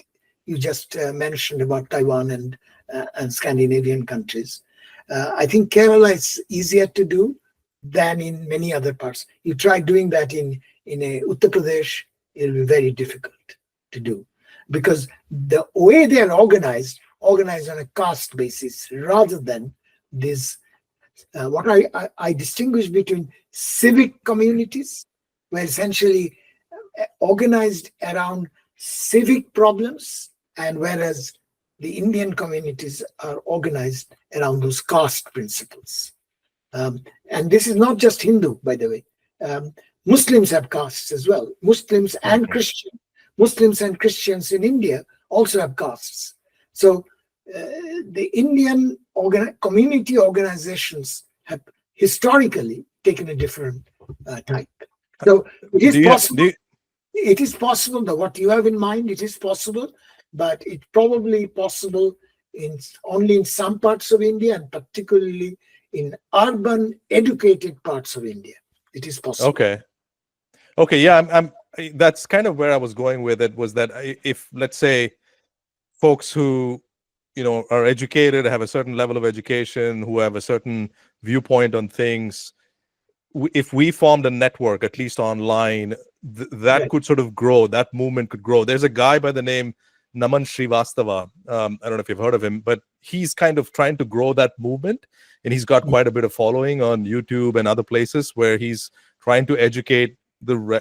you just mentioned about Taiwan and Scandinavian countries. I think Kerala is easier to do than in many other parts. You try doing that in a Uttar Pradesh, it will be very difficult to do because the way they are organized on a caste basis rather than this. What I distinguish between civic communities, where essentially organized around civic problems, and whereas the Indian communities are organized around those caste principles. And this is not just Hindu, by the way. Muslims have castes as well. Muslims and Christians in India also have castes. So the Indian community organizations have historically taken a different type. So it is possible. It is possible that what you have in mind, it is possible, but it's probably possible only in some parts of India, and particularly in urban, educated parts of India. It is possible. Okay. Yeah, that's kind of where I was going with it, was that if, let's say, folks who, are educated, have a certain level of education, who have a certain viewpoint on things, if we formed a network, at least online, that could sort of grow, that movement could grow. There's a guy by the name Naman Srivastava. I don't know if you've heard of him, but he's kind of trying to grow that movement, and he's got quite a bit of following on YouTube and other places where he's trying to educate I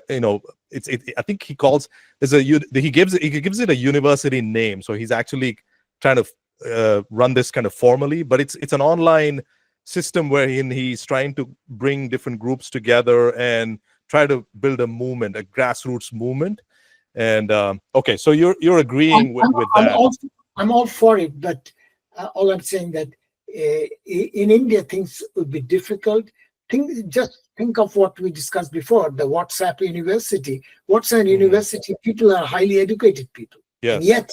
think he calls he gives it a university name. So he's actually trying to run this kind of formally, but it's an online system wherein he's trying to bring different groups together and try to build a movement, a grassroots movement. And okay, so you're agreeing with that. I'm all for it, but all I'm saying that in India things would be difficult. Just think of what we discussed before, the WhatsApp University. WhatsApp University, people are highly educated people. Yes. And yet,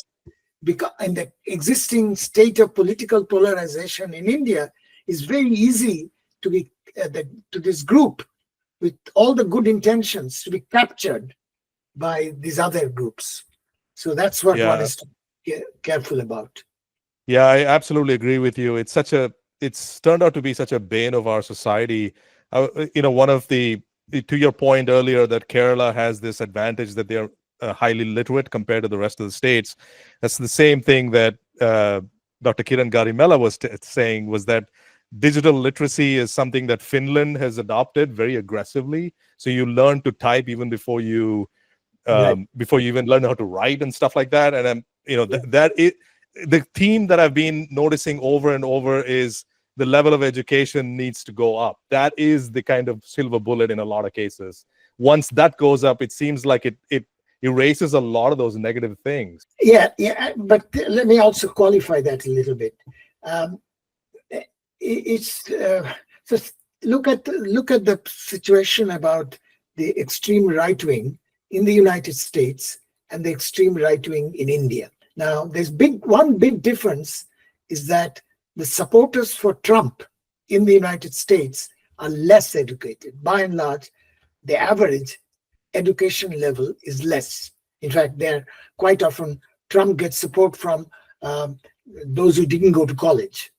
because in the existing state of political polarization in India, it's very easy to be to this group with all the good intentions to be captured by these other groups. So that's what one is to be careful about. Yeah, I absolutely agree with you. It's turned out to be such a bane of our society. One of to your point earlier, that Kerala has this advantage that they're highly literate compared to the rest of the states. That's the same thing that Dr. Kiran Garimella was saying, was that digital literacy is something that Finland has adopted very aggressively. So you learn to type even before you even learn how to write and stuff like that. And the theme that I've been noticing over and over is the level of education needs to go up. That is the kind of silver bullet in a lot of cases. Once that goes up, it seems like it erases a lot of those negative things. Yeah, but let me also qualify that a little bit. Just look at the situation about the extreme right wing in the United States and the extreme right wing in India. Now, there's one big difference is that the supporters for Trump in the United States are less educated. By and large, the average education level is less. In fact, they're quite often Trump gets support from those who didn't go to college.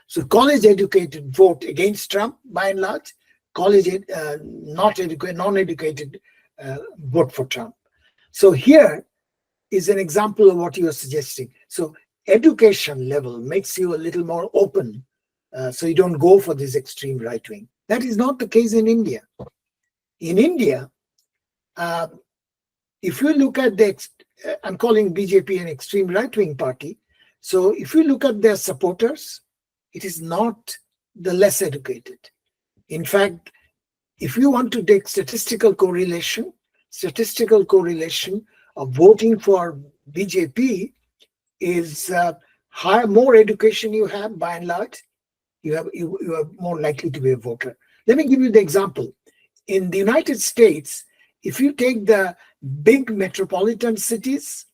So college-educated vote against Trump, by and large. Non-educated vote for Trump. So here is an example of what you are suggesting. So education level makes you a little more open, so you don't go for this extreme right wing. That is not the case in India. In India, if you look at I'm calling BJP an extreme right-wing party. So if you look at their supporters, it is not the less educated. In fact, if you want to take statistical correlation of voting for BJP is more education you have, by and large, you are more likely to be a voter. Let me give you the example. In the United States, if you take the big metropolitan cities,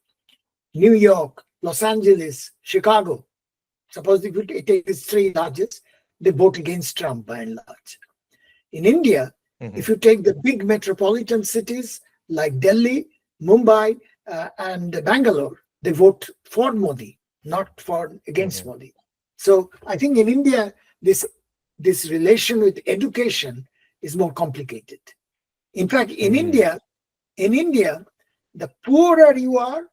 New York, Los Angeles, Chicago, suppose if you take these three largest, they vote against Trump by and large. In India, if you take the big metropolitan cities like Delhi, Mumbai, and Bangalore, they vote for Modi, not against Modi. So I think in India, this relation with education is more complicated. In fact, in India, the poorer you are,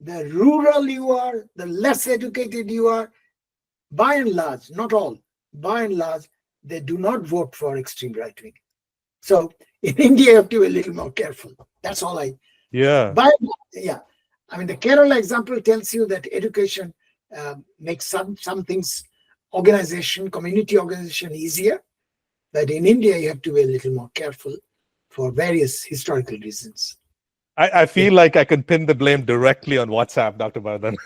the rural you are, the less educated you are, by and large, not all, by and large, they do not vote for extreme right wing. So in India, you have to be a little more careful. That's all I. Yeah. I mean, the Kerala example tells you that education makes some things, community organization easier. But in India, you have to be a little more careful for various historical reasons. I feel like I can pin the blame directly on WhatsApp, Dr. Bardhan.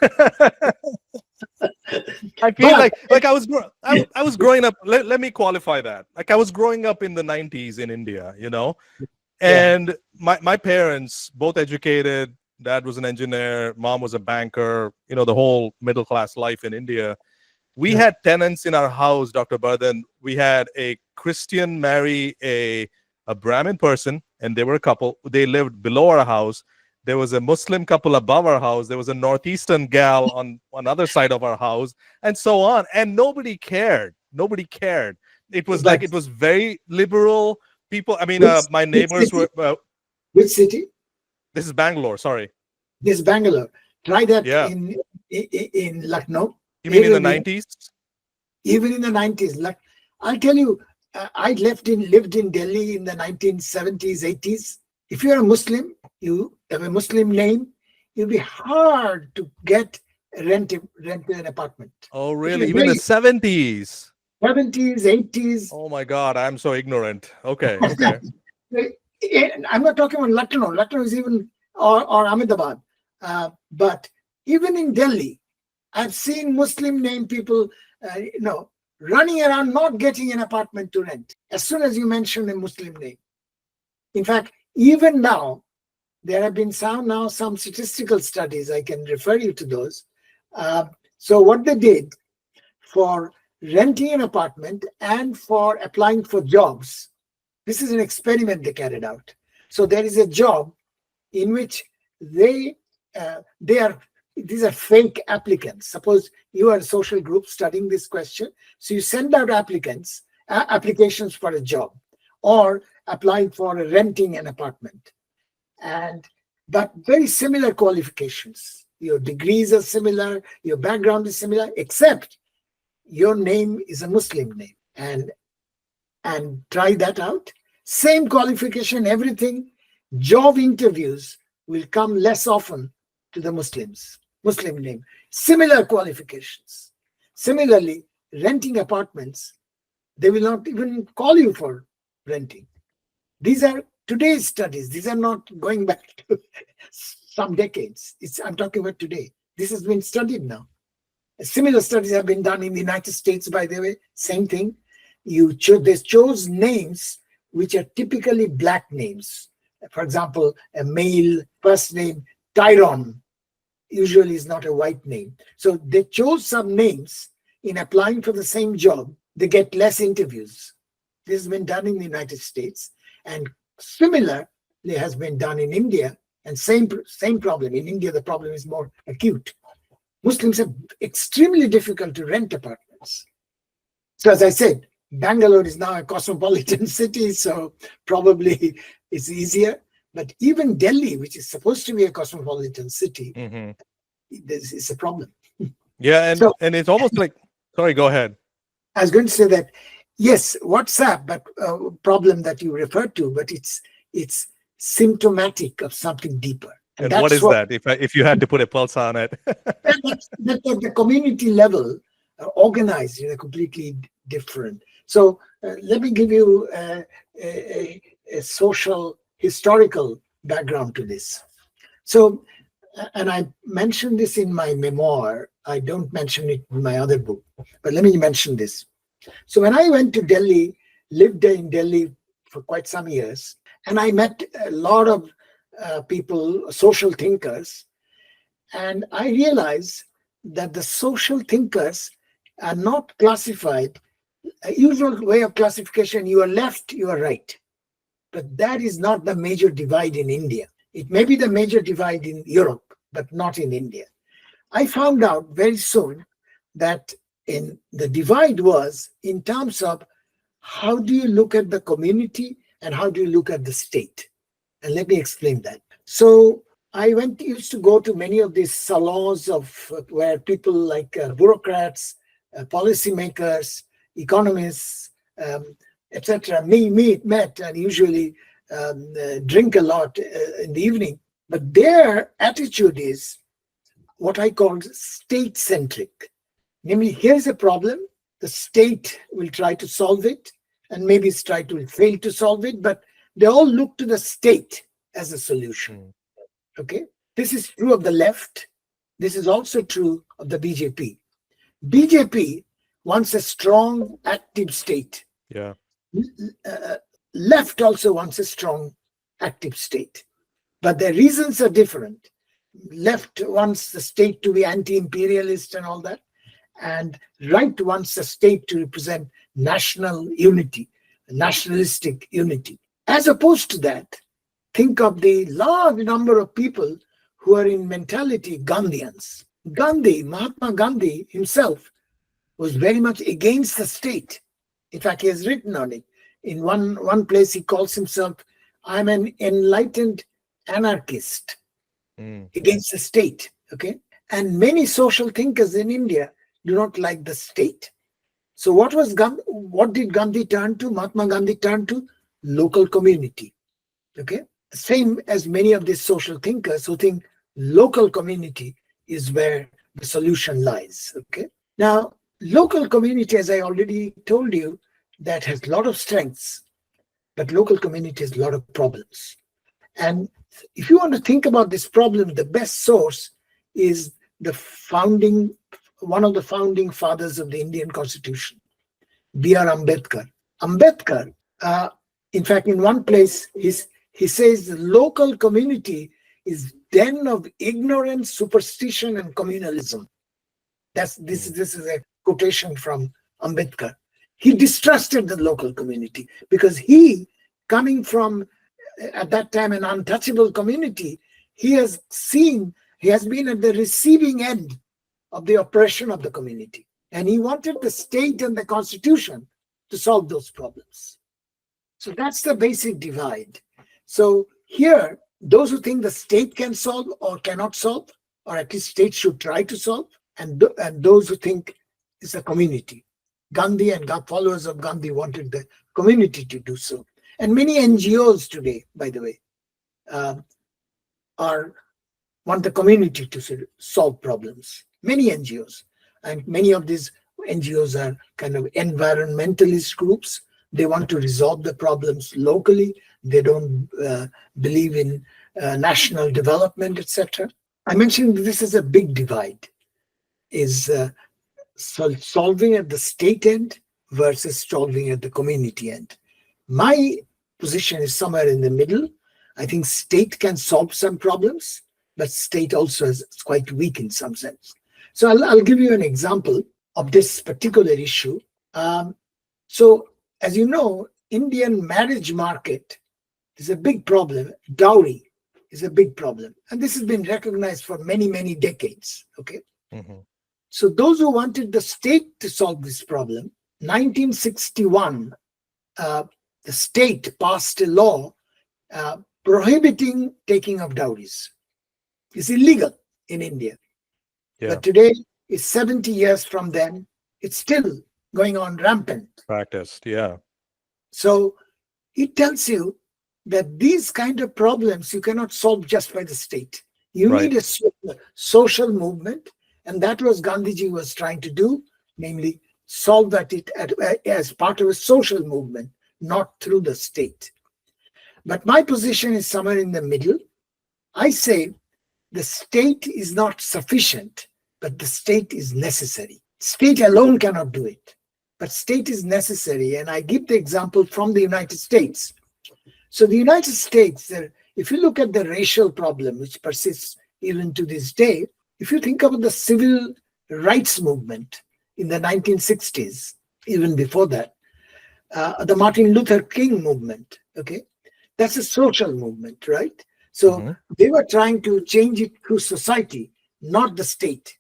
I feel like I was growing up. Let me qualify that. Like I was growing up in the 90s in India, and my parents, both educated. Dad was an engineer, mom was a banker. The whole middle class life in India. We had tenants in our house, Dr. Bardhan. We had a Christian marry a Brahmin person, and they were a couple. They lived below our house. There was a Muslim couple above our house. There was a Northeastern gal on another side of our house, and so on. And nobody cared. Nobody cared. It was it was very liberal. People, I mean, my neighbors were... which city? This is Bangalore, sorry. This is Bangalore. Try that in Lucknow. You mean in the 90s? Even in the 90s. I'll tell you, I lived in Delhi in the 1970s, 80s. If you're a Muslim, you have a Muslim name, it'll be hard to rent an apartment. Oh, really? Even the 70s? 70s, 80s. Oh my God, I'm so ignorant. Okay. I'm not talking about Lucknow. Lucknow is even, or Ahmedabad. But even in Delhi, I've seen Muslim name people, running around not getting an apartment to rent as soon as you mention a Muslim name. In fact, even now, there have been some statistical studies. I can refer you to those. So what they did for renting an apartment and for applying for jobs, this is an experiment they carried out. So there is a job in which these are fake applicants. Suppose you are a social group studying this question. So you send out applications for a job or applying for renting an apartment. but very similar qualifications. Your degrees are similar, your background is similar, except your name is a Muslim name. And try that out. Same qualification, everything. Job interviews will come less often to the Muslim name. Similar qualifications. Similarly, renting apartments, they will not even call you for renting. These are today's studies. These are not going back to some decades. I'm talking about today. This has been studied now. Similar studies have been done in the United States, by the way. Same thing. They chose names which are typically black names. For example, a male first name, Tyrone, usually is not a white name. So they chose some names. In applying for the same job, they get less interviews. This has been done in the United States, and similarly has been done in India, and same problem. In India, the problem is more acute. Muslims are extremely difficult to rent apartments. So as I said, Bangalore is now a cosmopolitan city, so probably it's easier. But even Delhi, which is supposed to be a cosmopolitan city, this is a problem. Yeah, and it's almost like, sorry, go ahead. I was going to say that, yes, WhatsApp, but problem that you referred to, but it's symptomatic of something deeper. And what is that? If you had to put a pulse on it, that's at the community level, organized in a completely different. So let me give you a social historical background to this. So, and I mentioned this in my memoir. I don't mention it in my other book, but let me mention this. So when I went to Delhi, lived in Delhi for quite some years, and I met a lot of people, social thinkers, and I realized that the social thinkers are not classified. A usual way of classification, you are left, you are right. But that is not the major divide in India. It may be the major divide in Europe, but not in India. I found out very soon that the divide was in terms of how do you look at the community and how do you look at the state. And let me explain that. So I used to go to many of these salons where people like bureaucrats, policymakers, economists, etc. met and usually drink a lot in the evening. But their attitude is what I call state-centric. Namely, here's a problem, the state will try to solve it, and maybe try to fail to solve it, but they all look to the state as a solution. Okay? This is true of the left. This is also true of the BJP. BJP wants a strong, active state. Yeah. Left also wants a strong, active state. But their reasons are different. Left wants the state to be anti-imperialist and all that. And right wants the state to represent national unity, nationalistic unity. As opposed to that, think of the large number of people who are in mentality Gandhians. Mahatma Gandhi himself was very much against the state. In fact, he has written on it. In one place, he calls himself, I'm an enlightened anarchist against the state. Okay, and many social thinkers in India do not like the state. So what did Gandhi turn to? Mahatma Gandhi turned to local community. Okay, same as many of these social thinkers who think local community is where the solution lies. Okay, now local community, as I already told you, that has a lot of strengths, but local community has a lot of problems. And if you want to think about this problem, the best source is one of the founding fathers of the Indian Constitution, B.R. Ambedkar. Ambedkar, in fact, in one place, he says the local community is den of ignorance, superstition, and communalism. This is a quotation from Ambedkar. He distrusted the local community because he, coming from, at that time, an untouchable community, he has been at the receiving end of the oppression of the community. And he wanted the state and the constitution to solve those problems. So that's the basic divide. So here, those who think the state can solve or cannot solve, or at least states should try to solve, and those who think it's a community. Gandhi and followers of Gandhi wanted the community to do so. And many NGOs today, by the way, want the community to solve problems. Many NGOs. And many of these NGOs are kind of environmentalist groups. They want to resolve the problems locally. They don't believe in national development, etc. I mentioned this is a big divide, is solving at the state end versus solving at the community end. My position is somewhere in the middle. I think state can solve some problems, but state also is quite weak in some sense. So I'll give you an example of this particular issue. So as you know, Indian marriage market is a big problem. Dowry is a big problem. And this has been recognized for many, many decades. Okay. Mm-hmm. So those who wanted the state to solve this problem, 1961, the state passed a law prohibiting taking of dowries. It's illegal in India. Yeah. But today, it's 70 years from then, it's still going on rampant. Practiced, yeah. So it tells you that these kind of problems you cannot solve just by the state. You need a social movement, and that was Gandhiji was trying to do, namely solve that as part of a social movement, not through the state. But my position is somewhere in the middle. I say the state is not sufficient, but the state is necessary. State alone cannot do it, but state is necessary. And I give the example from the United States. So the United States, if you look at the racial problem, which persists even to this day, if you think about the civil rights movement in the 1960s, even before that, the Martin Luther King movement, okay, that's a social movement, right? So they were trying to change it through society, not the state.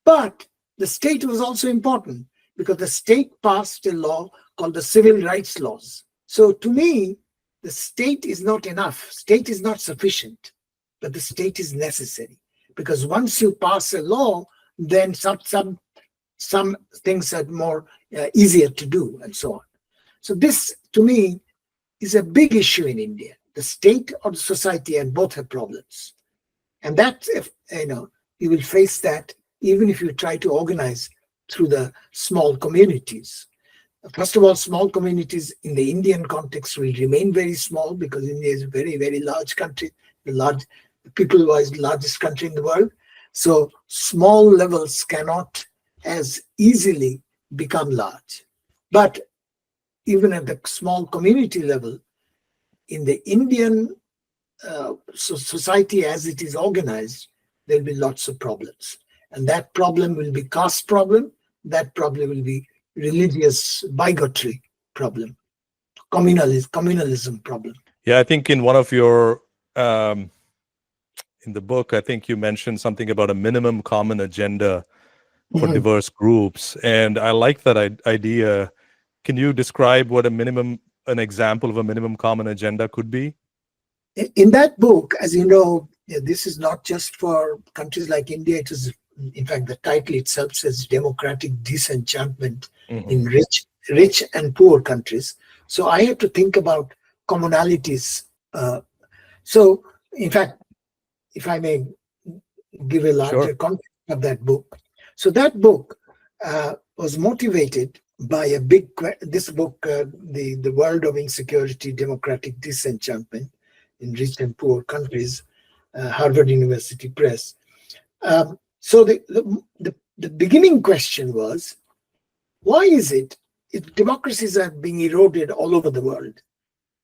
But the state was also important because the state passed a law called the Civil Rights Laws. So to me, the state is not enough. State is not sufficient, but the state is necessary. Because once you pass a law, then some things are more easier to do and so on. So this, to me, is a big issue in India. The state or the society, and both have problems. And that, you will face that even if you try to organize through the small communities. First of all, small communities in the Indian context will remain very small because India is a very, very large country, people-wise largest country in the world. So small levels cannot as easily become large. But even at the small community level, in the Indian society as it is organized, there will be lots of problems. And that problem will be caste problem. That problem will be religious bigotry problem, communalism problem. Yeah, I think in one of your, in the book, I think you mentioned something about a minimum common agenda for diverse groups. And I like that idea. Can you describe what an example of a minimum common agenda could be? In that book, as you know, this is not just for countries like India. It is, in fact, the title itself says democratic disenchantment in rich and poor countries. So I have to think about commonalities. So, in fact, if I may give a larger context of that book. So that book was motivated by this book, The World of Insecurity, Democratic Disenchantment in Rich and Poor Countries, Harvard University Press. So the beginning question was, why is it if democracies are being eroded all over the world?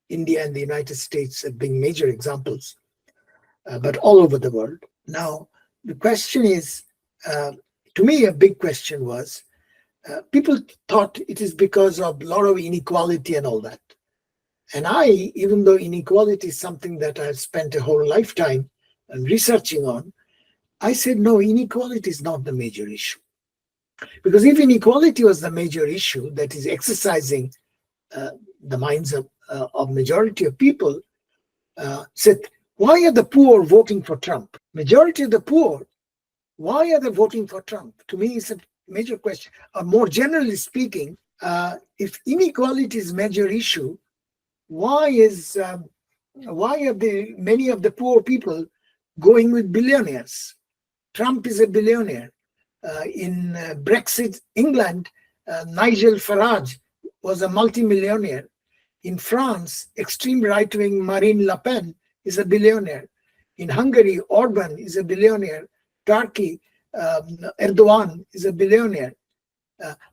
India and the United States have been major examples, but all over the world. Now, the question is, to me, a big question was, people thought it is because of a lot of inequality and all that. And even though inequality is something that I've spent a whole lifetime researching on, I said, no, inequality is not the major issue. Because if inequality was the major issue that is exercising the minds of majority of people, said, Why are the poor voting for Trump? Majority of the poor, why are they voting for Trump? To me, it's a major question. More generally speaking, if inequality is a major issue, why are many of the poor people going with billionaires? Trump is a billionaire. In Brexit, England, Nigel Farage was a multimillionaire. In France, extreme right-wing Marine Le Pen is a billionaire. In Hungary, Orban is a billionaire. Turkey, Erdogan is a billionaire.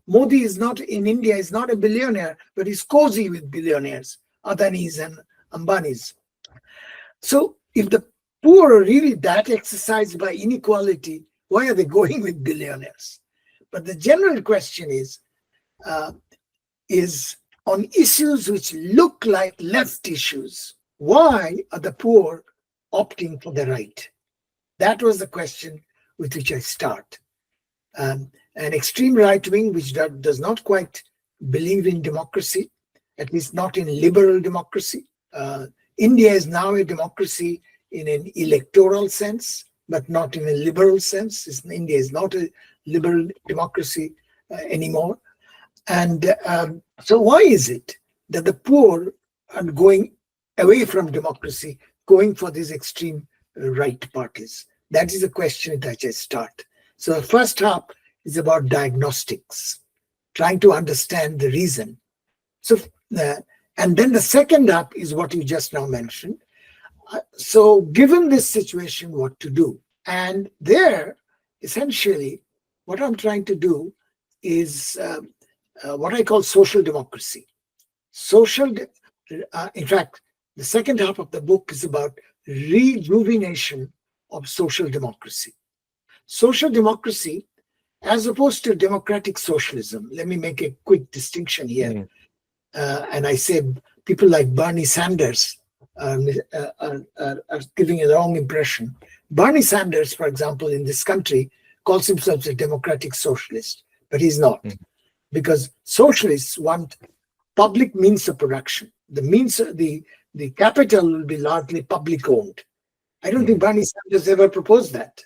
Modi is not in India, is not a billionaire, but he's cozy with billionaires, Adanis and Ambanis. So if the poor are really that exercised by inequality, why are they going with billionaires? But the general question is on issues which look like left issues, why are the poor opting for the right? That was the question with which I start. An extreme right wing which does not quite believe in democracy, at least not in liberal democracy. India is now a democracy in an electoral sense, but not in a liberal sense. India is not a liberal democracy anymore. And so why is it that the poor are going away from democracy, going for these extreme right parties? That is the question that I start. So the first half is about diagnostics, trying to understand the reason. So, and then the second half is what you just now mentioned. So given this situation, what to do? And there, essentially, what I'm trying to do is what I call social democracy. In fact, the second half of the book is about rejuvenation of social democracy. Social democracy, as opposed to democratic socialism. Let me make a quick distinction here. And I say people like Bernie Sanders are giving a wrong impression. Bernie Sanders, for example, in this country, calls himself a democratic socialist, but he's not. Because socialists want public means of production. The capital will be largely public owned. I don't think Bernie Sanders ever proposed that.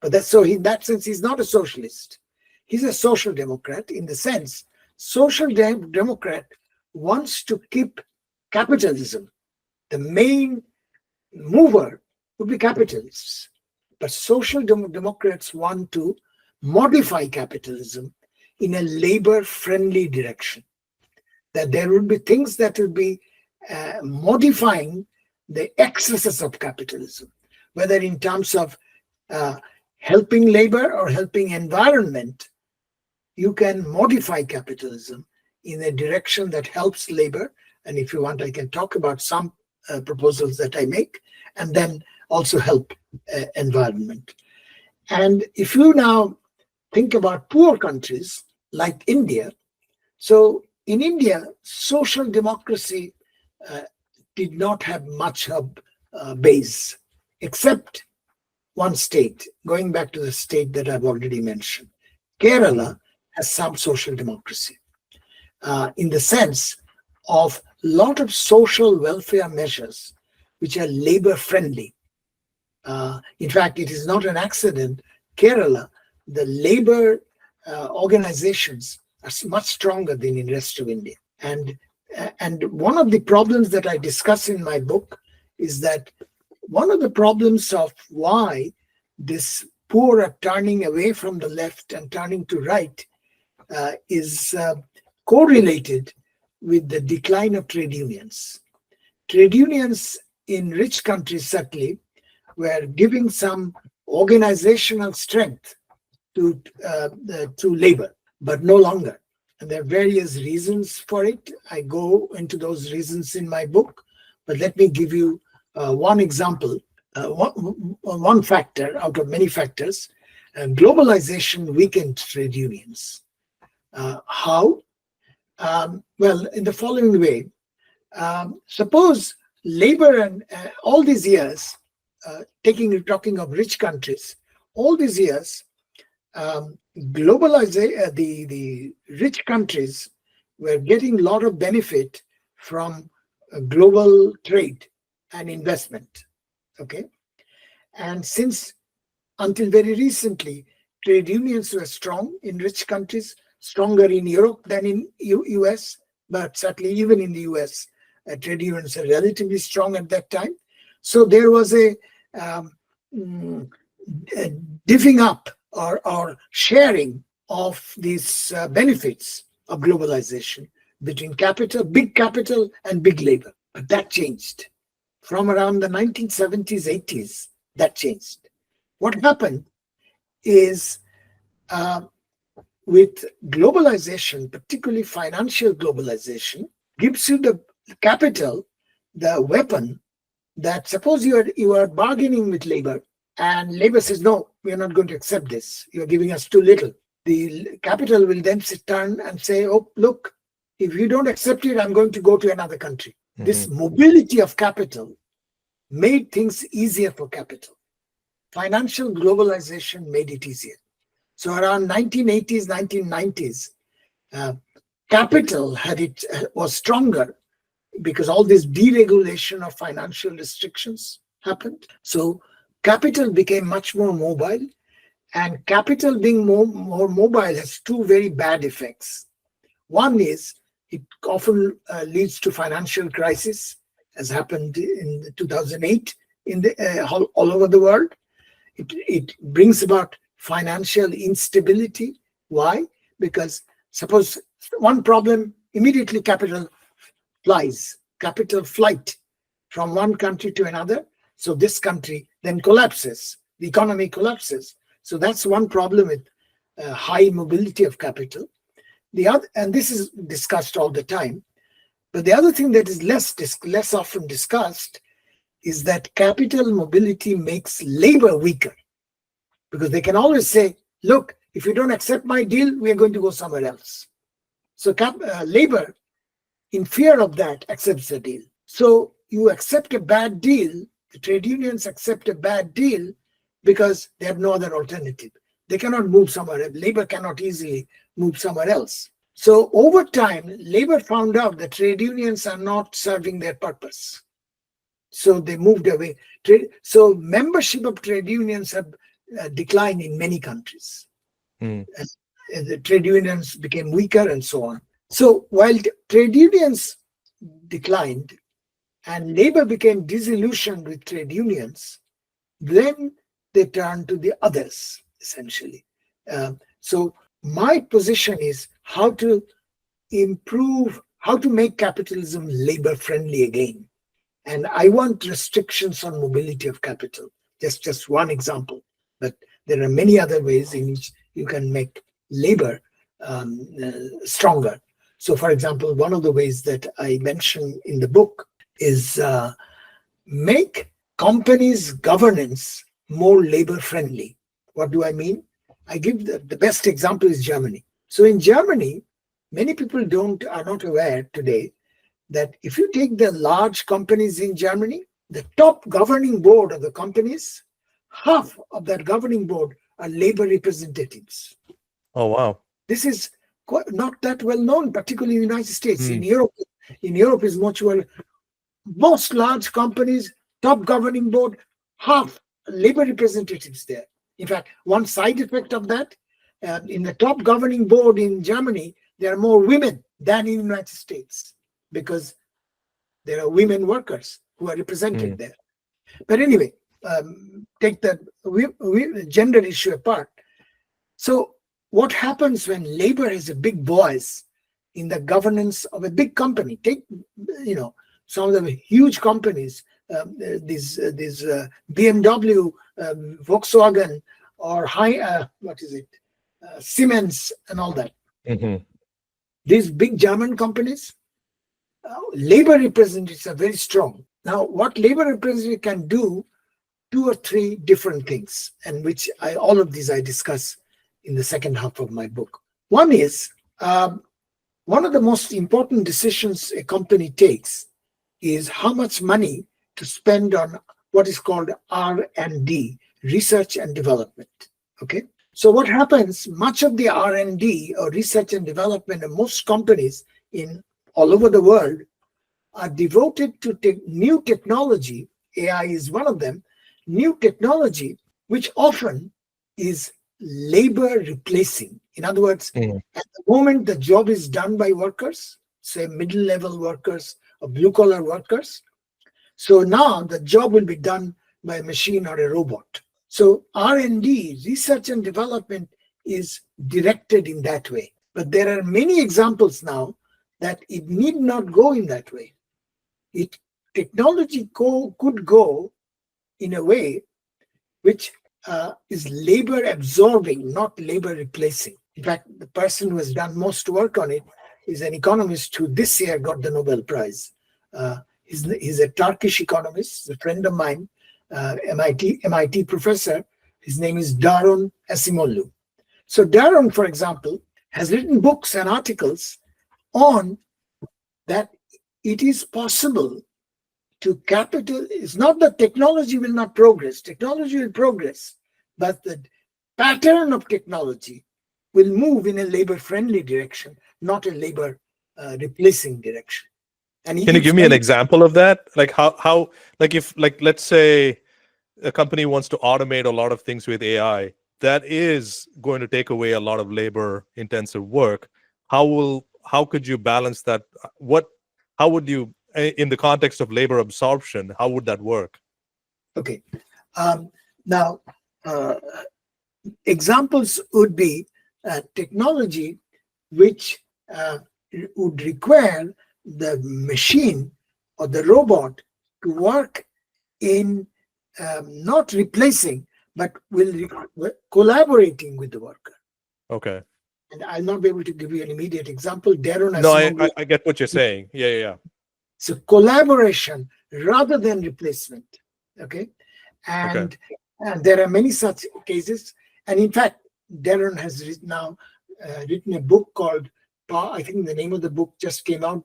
But that's so in that sense, he's not a socialist. He's a social democrat in the sense, social democrat wants to keep capitalism. The main mover would be capitalists. But social democrats want to modify capitalism in a labor-friendly direction. That there will be things that will be modifying the excesses of capitalism, whether in terms of helping labor or helping environment. You can modify capitalism in a direction that helps labor. And if you want, I can talk about some proposals that I make, and then also help environment. And if you now think about poor countries like India, so in India, social democracy did not have much of a base, except one state, going back to the state that I've already mentioned. Kerala has some social democracy in the sense of a lot of social welfare measures which are labor friendly. In fact, it is not an accident. Kerala, the labor organizations are much stronger than in the rest of India. And one of the problems that I discuss in my book is that one of the problems of why this poor are turning away from the left and turning to right is correlated with the decline of trade unions. Trade unions in rich countries certainly were giving some organizational strength to labor, but no longer. And there are various reasons for it. I go into those reasons in my book, but let me give you one example, one factor out of many factors. Globalization weakened trade unions. How? Well, in the following way. Suppose labor and all these years, talking of rich countries, all these years, the rich countries were getting a lot of benefit from global trade and investment. Okay. And since until very recently, trade unions were strong in rich countries, stronger in Europe than in US, but certainly even in the US, trade unions are relatively strong at that time. So there was a divvying up or sharing of these benefits of globalization between capital, and big labor. But that changed. From around the 1970s, 80s, that changed. What happened is with globalization, particularly financial globalization, gives you the capital, the weapon that suppose you are bargaining with labor and labor says, no, we are not going to accept this. You're giving us too little. The capital will then turn and say, oh, look, if you don't accept it, I'm going to go to another country. Mm-hmm. This mobility of capital made things easier for capital. Financial globalization made it easier. So around 1980s, 1990s, capital was stronger because all this deregulation of financial restrictions happened. So capital became much more mobile, and capital being more mobile has two very bad effects. One is it often leads to financial crisis, as happened in 2008 all over the world. It brings about financial instability. Why? Because suppose one problem, immediately capital flight from one country to another. So this country then collapses, the economy collapses. So that's one problem with high mobility of capital. The other, and this is discussed all the time, but the other thing that is less often discussed is that capital mobility makes labor weaker, because they can always say, look, if you don't accept my deal, we are going to go somewhere else. So labor, in fear of that, accepts the deal. So you accept a bad deal, the trade unions accept a bad deal because they have no other alternative. They cannot move somewhere else. Labor cannot easily move somewhere else. So over time, labor found out that trade unions are not serving their purpose. So they moved away. So membership of trade unions have declined in many countries. The trade unions became weaker and so on. So while trade unions declined and labor became disillusioned with trade unions, then they turned to the others, essentially. So my position is how to make capitalism labor-friendly again. And I want restrictions on mobility of capital. Just one example. But there are many other ways in which you can make labor stronger. So, for example, one of the ways that I mention in the book is make companies' governance more labor-friendly. What do I mean? I give the best example is Germany. So in Germany, many people are not aware today that if you take the large companies in Germany, the top governing board of the companies, half of that governing board are labor representatives. Oh, wow. This is not that well known, particularly in the United States. In Europe is much well. Most large companies, top governing board, half labor representatives there. In fact, one side effect of that, in the top governing board in Germany, there are more women than in the United States because there are women workers who are represented there. But anyway, take the gender issue apart. So what happens when labor has a big voice in the governance of a big company? Take, some of the huge companies, these BMW, Volkswagen, or Siemens, and all that. These big German companies, labor representatives are very strong. Now, what labor representative can do, 2 or 3 different things, and which all of these I discuss in the second half of my book. One is, one of the most important decisions a company takes is how much money to spend on what is called R&D, research and development. Okay. So what happens, much of the R&D or research and development of most companies in all over the world are devoted to new technology AI is one of them, new technology, which often is labor replacing. In other words, at the moment the job is done by workers, say middle-level workers or blue-collar workers. So now the job will be done by a machine or a robot. So R&D, research and development, is directed in that way. But there are many examples now that it need not go in that way. Technology could go in a way which is labor absorbing, not labor replacing. In fact, the person who has done most work on it is an economist who this year got the Nobel Prize. He's a Turkish economist, a friend of mine, MIT professor. His name is Daron Acemoglu. So Daron, for example, has written books and articles on that it is possible to it's not that technology will not progress. Technology will progress, but the pattern of technology will move in a labor-friendly direction, not a labor replacing direction. And can you give me an example of that? Like how if let's say a company wants to automate a lot of things with AI, that is going to take away a lot of labor intensive work. How could you balance that? How would you, in the context of labor absorption, how would that work? Okay. Now, examples would be technology which would require the machine or the robot to work in not replacing, but collaborating with the worker. Okay. And I'll not be able to give you an immediate example. Daron No, I get what you're saying. Yeah. So collaboration rather than replacement. Okay. And there are many such cases. And in fact, Daron has written a book called, I think the name of the book just came out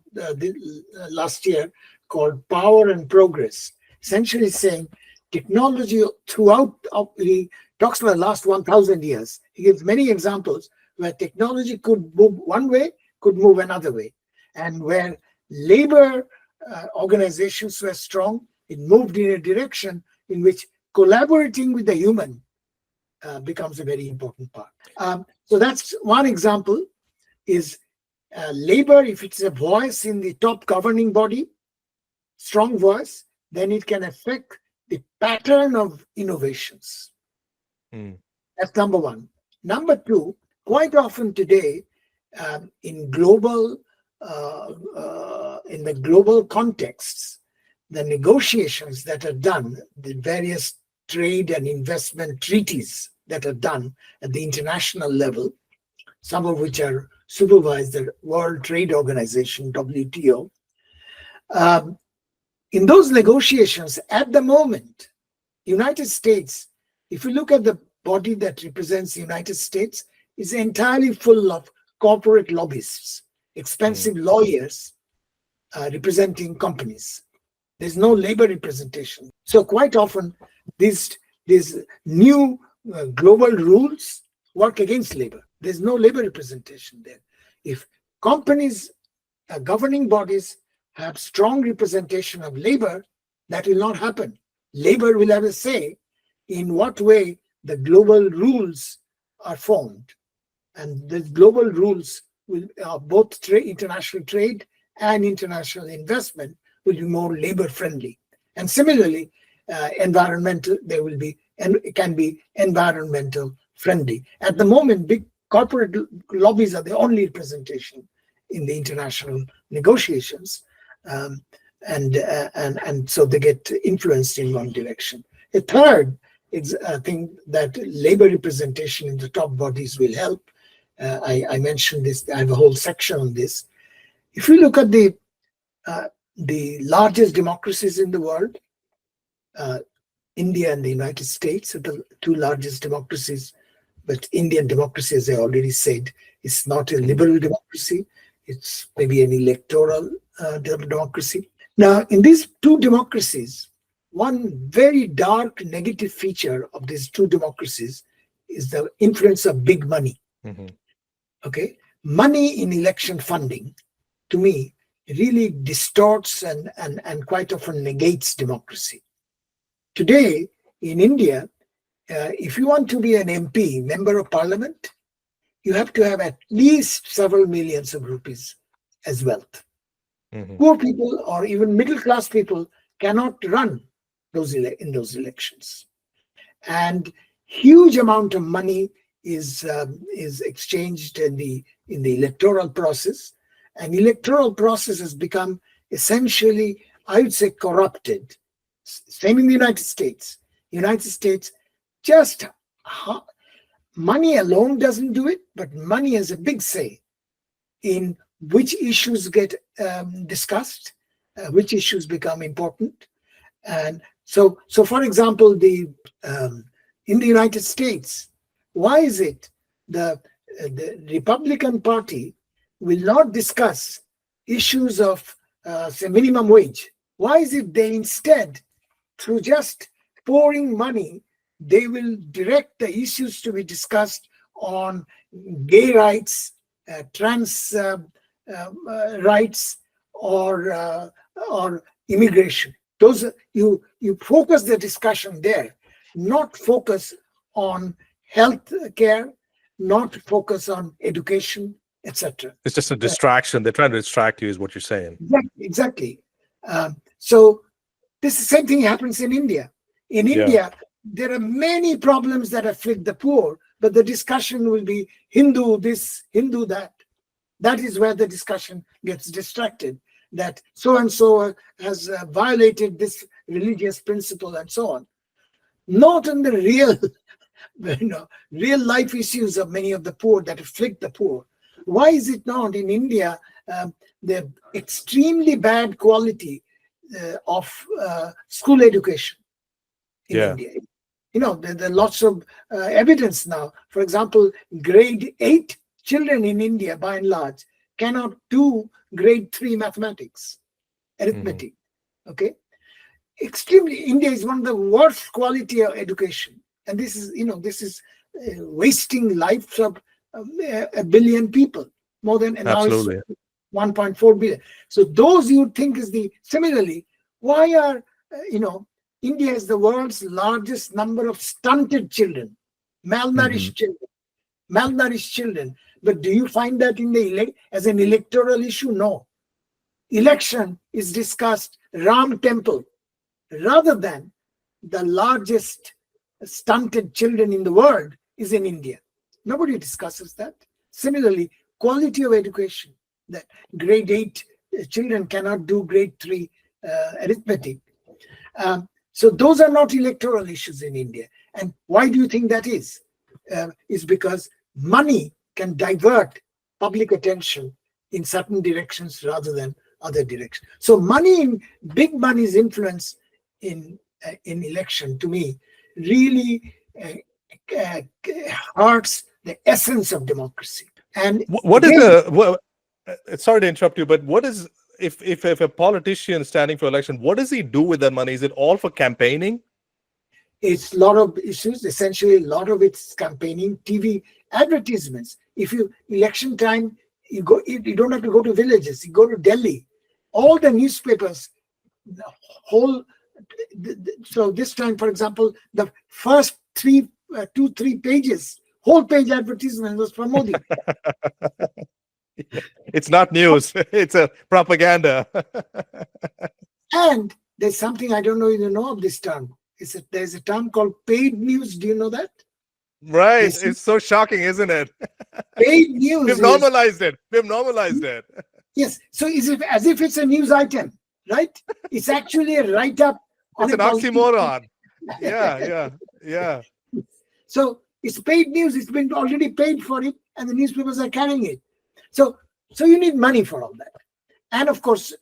last year, called Power and Progress. Essentially saying technology throughout, he talks about the last 1,000 years. He gives many examples where technology could move one way, could move another way. And where labor organizations were strong, it moved in a direction in which collaborating with the human becomes a very important part. So that's one example, is labor, if it's a voice in the top governing body, strong voice, then it can affect the pattern of innovations. That's number one. Number two, quite often today, in the global contexts, the negotiations that are done, the various trade and investment treaties that are done at the international level, some of which are supervised the World Trade Organization, WTO. In those negotiations, at the moment, United States, if you look at the body that represents the United States, is entirely full of corporate lobbyists, expensive lawyers representing companies. There's no labor representation. So quite often, these new global rules work against labor. There's no labor representation there. If companies, governing bodies have strong representation of labor, that will not happen. Labor will have a say in what way the global rules are formed. And the global rules will both international trade and international investment will be more labor friendly. And similarly, environmental, they will be, and it can be environmental friendly. At the moment, big corporate lobbies are the only representation in the international negotiations. And so they get influenced in one direction. A third thing that labor representation in the top bodies will help. I mentioned this, I have a whole section on this. If you look at the largest democracies in the world, India and the United States are the two largest democracies, but Indian democracy, as I already said, is not a liberal democracy. It's maybe an electoral democracy. Now, in these two democracies, one very dark negative feature of these two democracies is the influence of big money. Okay, money in election funding, to me, really distorts and quite often negates democracy. Today in India, if you want to be an MP, member of parliament, you have to have at least several millions of rupees as wealth. Poor people or even middle class people cannot run in those elections. And huge amount of money is exchanged in the electoral process. And electoral process has become essentially, I would say, corrupted. Same in the United States. United States, just money alone doesn't do it, but money has a big say in which issues get discussed, which issues become important. And so for example, in the United States, why is it the Republican Party will not discuss issues of say minimum wage? Why is it they instead, through just pouring money, they will direct the issues to be discussed on gay rights, trans rights, or immigration? Those you focus the discussion there, not focus on health care, not focus on education, etc. It's just a distraction. They're trying to distract you, is what you're saying. Yeah, exactly. So this is the same thing happens in India. In India, there are many problems that afflict the poor, but the discussion will be Hindu this, Hindu that. That is where the discussion gets distracted, that so-and-so has violated this religious principle and so on. Not on the real life issues of many of the poor that afflict the poor. Why is it not in India, the extremely bad quality of school education in India? There are lots of evidence now. For example, grade 8 children in India, by and large, cannot do grade 3 mathematics, arithmetic. Okay, India is one of the worst quality of education, and this is wasting lives of a billion people, more than, and now it's 1.4 billion. So those you would think is similarly, why are India is the world's largest number of stunted children, malnourished children. But do you find that as an electoral issue? No. Election is discussed Ram Temple rather than the largest stunted children in the world is in India. Nobody discusses that. Similarly, quality of education, that grade 8 children cannot do grade 3 arithmetic. So those are not electoral issues in India. And why do you think that is? Is because money can divert public attention in certain directions rather than other directions. So big money's influence in election, to me, really hurts the essence of democracy. And sorry to interrupt you, but what is, if a politician standing for election, what does he do with that money? Is it all for campaigning? It's a lot of issues. Essentially, a lot of it's campaigning, TV advertisements. If election time, you don't have to go to villages. You go to Delhi. All the newspapers, so this time, for example, the first 3 pages, whole page advertisement was for Modi. It's not news. It's a propaganda. And there's something, I don't know if you know of this term. There's a term called paid news. Do you know that? Right. It's so shocking, isn't it? Paid news. We've normalized it. Yes. So is it as if it's a news item, right? It's actually a write-up. It's an oxymoron. Yeah. So it's paid news. It's been already paid for it, and the newspapers are carrying it. So you need money for all that. And of course,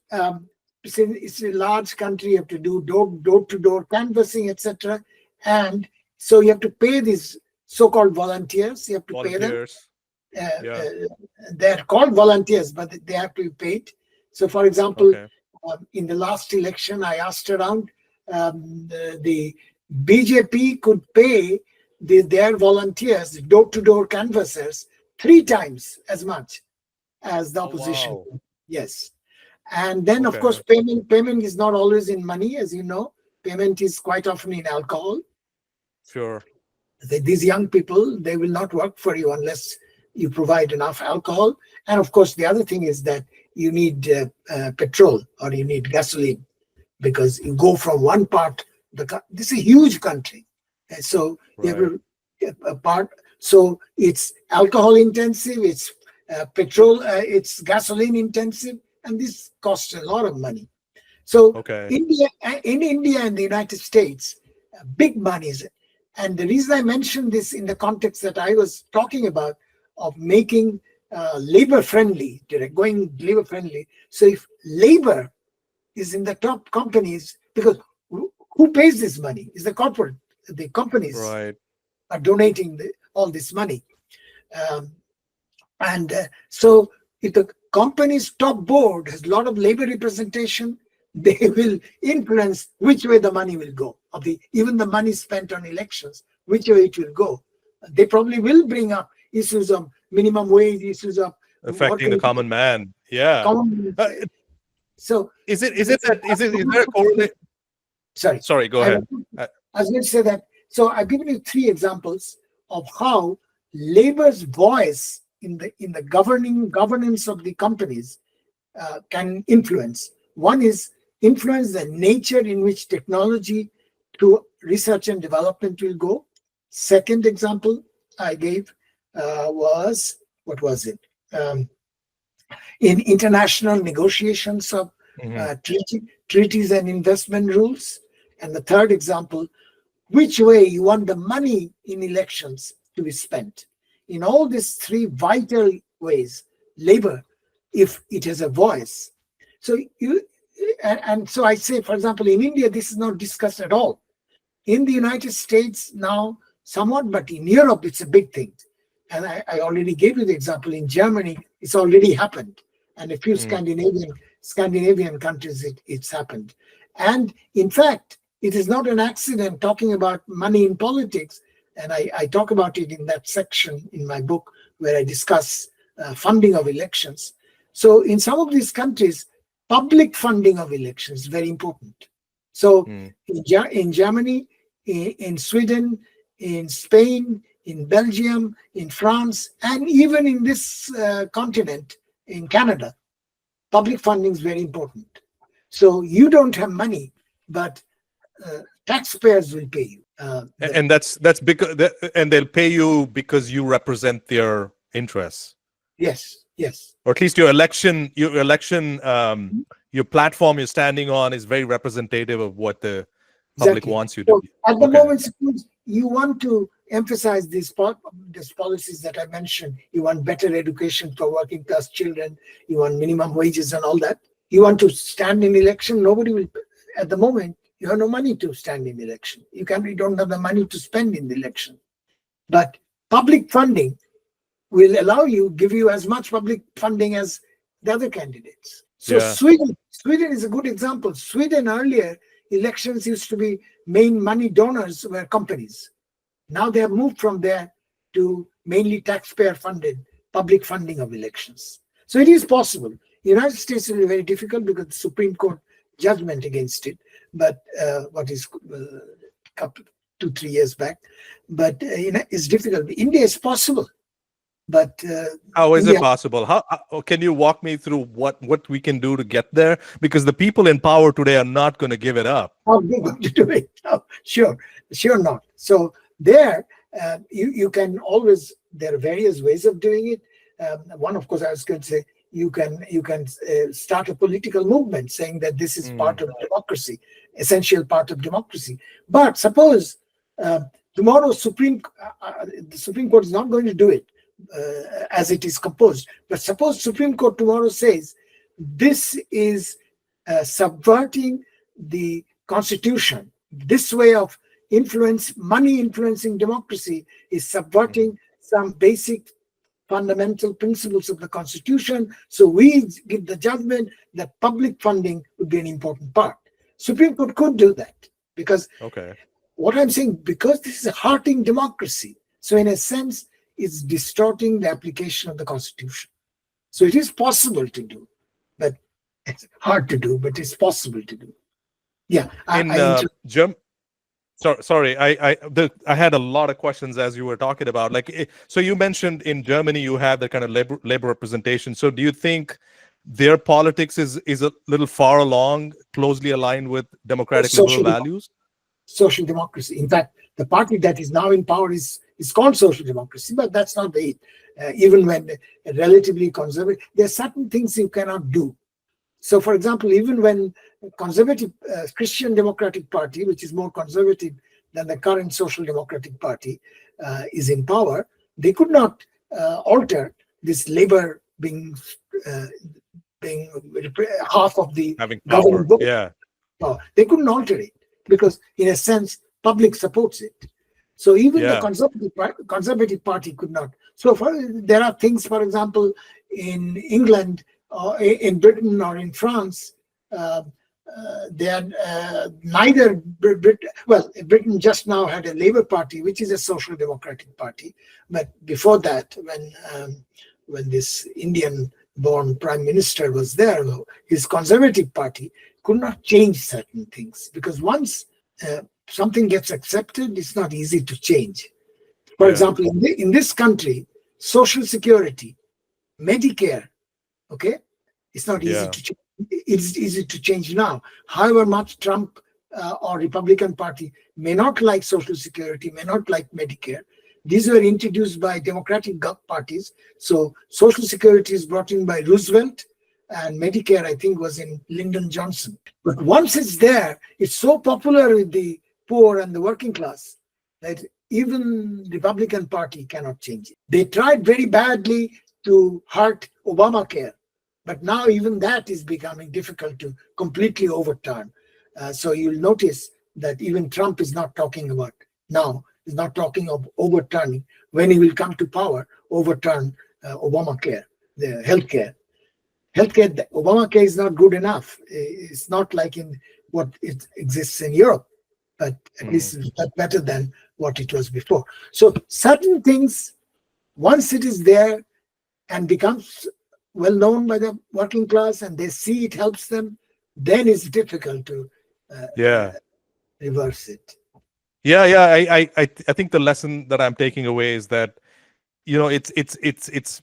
it's a large country. You have to do door-to-door canvassing, etc. And so you have to pay these so-called volunteers. You have to pay them. They're called volunteers, but they have to be paid. So, for example, in the last election, I asked around, the BJP could pay their volunteers, door-to-door canvassers, 3 times as much as the opposition. Wow. Yes. And then, of course, payment is not always in money, as you know. payment is quite often in alcohol. Sure. These young people, they will not work for you unless you provide enough alcohol. And of course, the other thing is that you need petrol or you need gasoline, because you go from one part. This is a huge country, and so you have a part. So it's alcohol intensive, it's petrol, it's gasoline intensive, and this costs a lot of money. So in India and the United States, big money is. And the reason I mentioned this in the context that I was talking about of making labor friendly, going labor friendly. So if labor is in the top companies, because who pays this money? Is the corporate, the companies are donating all this money. So if the company's top board has a lot of labor representation, they will influence which way the money will go. Even the money spent on elections, which way it will go. They probably will bring up issues of minimum wage, issues of affecting the common man. Yeah. So is there a correlation? Sorry, go ahead. I was going to say that. So I've given you 3 examples of how labor's voice in the governance of the companies can influence. One is influence the nature in which technology to research and development will go. Second example I gave was, what was it? In international negotiations of treaties and investment rules. And the third example, which way you want the money in elections to be spent. In all these 3 vital ways, labor, if it has a voice. So so I say, for example, in India, this is not discussed at all. In the United States now, somewhat, but in Europe, it's a big thing. And I already gave you the example. In Germany, it's already happened. And a few Scandinavian countries, it's happened. And in fact, it is not an accident talking about money in politics. And I talk about it in that section in my book where I discuss funding of elections. So in some of these countries, public funding of elections is very important. So in Germany, in Sweden, in Spain, in Belgium, in France, and even in this continent, in Canada, public funding is very important. So you don't have money, but taxpayers will pay you. And that's because, and they'll pay you because you represent their interests. Yes. Or at least your election, your platform you're standing on is very representative of what the public wants you to be. At the moment, suppose you want to emphasize these policies that I mentioned. You want better education for working class children. You want minimum wages and all that. You want to stand in election. Nobody will. At the moment, you have no money to stand in election. You don't have the money to spend in the election. But public funding will give you as much public funding as the other candidates. So Sweden is a good example. Sweden earlier, elections used to be main money donors were companies. Now they have moved from there to mainly taxpayer funded public funding of elections. So it is possible. The United States will be very difficult because the Supreme Court judgment against it, but 2-3 years back. But it's difficult. India is possible. But how is it possible? How can you walk me through what we can do to get there? Because the people in power today are not going to give it up. How are they going to do it? No, sure not. So there, you can always. There are various ways of doing it. One, of course, I was going to say you can start a political movement saying that this is part of democracy, essential part of democracy. But suppose tomorrow the Supreme Court is not going to do it. As it is composed. But suppose Supreme Court tomorrow says this is subverting the Constitution. This way of money influencing democracy is subverting some basic fundamental principles of the Constitution. So we give the judgment that public funding would be an important part. Supreme Court could do that because what I'm saying, because this is a hurting democracy. So in a sense, it's distorting the application of the Constitution. So it is possible to do, but it's hard to do, but it's possible to do. Yeah, In sorry, I had a lot of questions as you were talking about. Like, so you mentioned in Germany you have that kind of labor representation. So do you think their politics is a little far along, closely aligned with democratic liberal values? Social democracy. In fact, the party that is now in power is called social democracy, but that's not the even when relatively conservative, there are certain things you cannot do. So, for example, even when conservative Christian Democratic Party, which is more conservative than the current Social Democratic Party, is in power, they could not alter this labor being half of the having power. Yeah, they couldn't alter it because, in a sense, public supports it. So even the conservative party could not. So there are things, for example, in England, or in Britain, or in France, they are neither Britain just now had a Labour Party, which is a social democratic party, but before that, when this Indian-born prime minister was there, his conservative party could not change certain things because once something gets accepted, it's not easy to change. For example, in this country, Social Security, Medicare, okay, it's not easy to change. It's easy to change now. However much Trump or Republican Party may not like Social Security, may not like Medicare, these were introduced by Democratic parties. So Social Security is brought in by Roosevelt, and Medicare, I think, was in Lyndon Johnson. But once it's there, it's so popular with the poor and the working class that even the Republican Party cannot change it. They tried very badly to hurt Obamacare, but now even that is becoming difficult to completely overturn. So you'll notice that even Trump is not talking about now, is not talking of overturning, when he will come to power, overturn Obamacare, the healthcare. Healthcare, Obamacare is not good enough. It's not like in what it exists in Europe, but at least it's better than what it was before. So certain things, once it is there and becomes well known by the working class and they see it helps them, then it's difficult to reverse it. I think the lesson that I'm taking away is that, you know, it's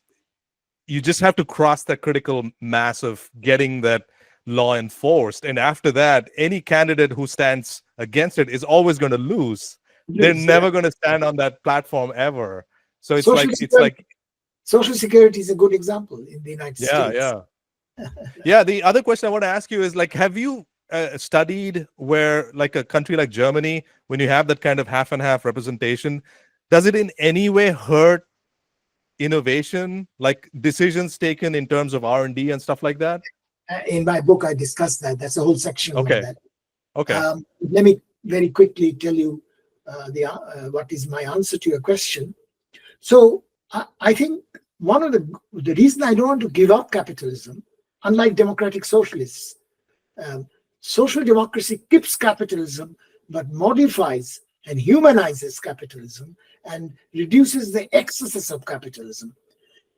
you just have to cross that critical mass of getting that law enforced, and after that, any candidate who stands against it is always going to lose. They're never going to stand on that platform ever. So it's like Social Security is a good example in the United States. Yeah. The other question I want to ask you is, like, have you studied where, like, a country like Germany, when you have that kind of half and half representation, does it in any way hurt innovation, like decisions taken in terms of R&D and stuff like that? In my book, I discussed that. That's a whole section on that. Okay. Let me very quickly tell you what is my answer to your question. So I think one of the reason I don't want to give up capitalism, unlike democratic socialists, social democracy keeps capitalism but modifies and humanizes capitalism and reduces the excesses of capitalism.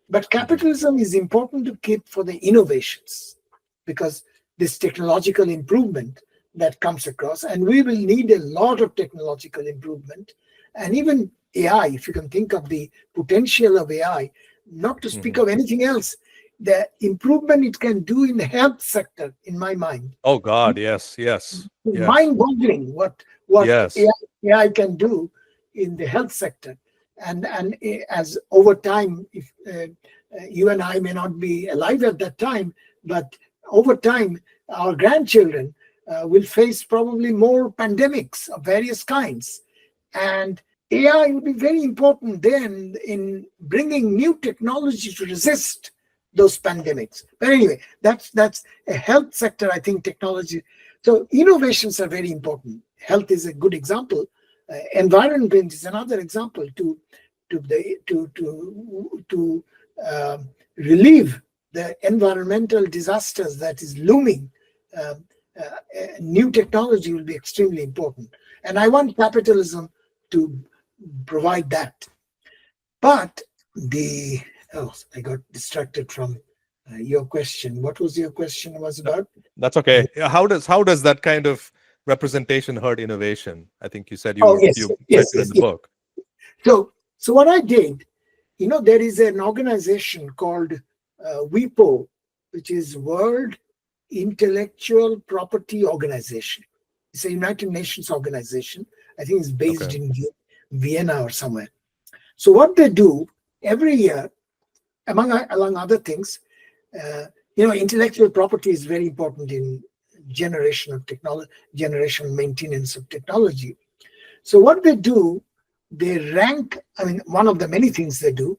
But capitalism is important to keep for the innovations, because this technological improvement that comes across, and we will need a lot of technological improvement, and even AI, if you can think of the potential of AI, not to speak of anything else, the improvement it can do in the health sector, in my mind. Oh God, yes. Mind-boggling what AI can do in the health sector. And as over time, if you and I may not be alive at that time, but over time, our grandchildren will face probably more pandemics of various kinds. And AI will be very important then in bringing new technology to resist those pandemics. But anyway, that's a health sector, I think, technology. So innovations are very important. Health is a good example. Environment is another example to relieve the environmental disasters that is looming. New technology will be extremely important, and I want capitalism to provide that. But I got distracted from your question. What was your question was about? That's okay. How does that kind of representation hurt innovation. I think you said Oh, yes, you yes, mentioned yes, in the yes. book. So what I did, there is an organization called WIPO, which is World Intellectual Property Organization. It's a United Nations organization. I think it's based Okay. in Vienna or somewhere. So what they do every year, among other things, intellectual property is very important in generation maintenance of technology. So what they do, they rank, one of the many things they do,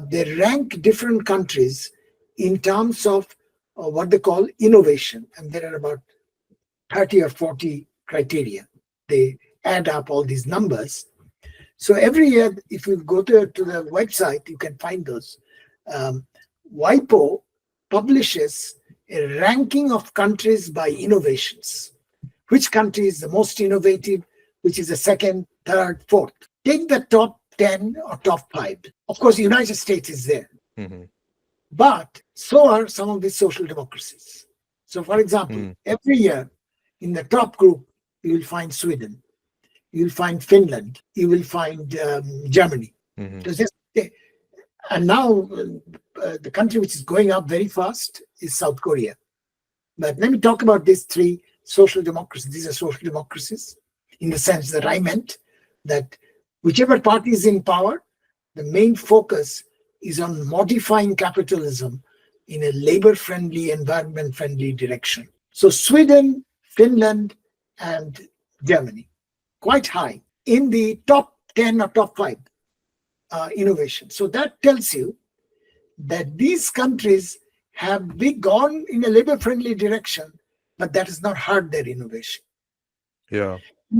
they rank different countries in terms of what they call innovation. And there are about 30 or 40 criteria. They add up all these numbers. So every year, if you go to the website, you can find those. WIPO publishes a ranking of countries by innovations. Which country is the most innovative, which is the second, third, fourth. Take the top 10 or top 5. Of course, the United States is there. Mm-hmm. But so are some of the social democracies. So, for example, every year in the top group, you will find Sweden, you will find Finland, you will find Germany. Mm-hmm. And now the country which is going up very fast is South Korea. But let me talk about these 3 social democracies. These are social democracies in the sense that I meant that whichever party is in power, the main focus is on modifying capitalism in a labor-friendly, environment-friendly direction. So Sweden, Finland, and Germany, quite high in the top 10 or top 5 innovation. So that tells you that these countries have gone in a labor-friendly direction, but that has not hurt their innovation. Yeah.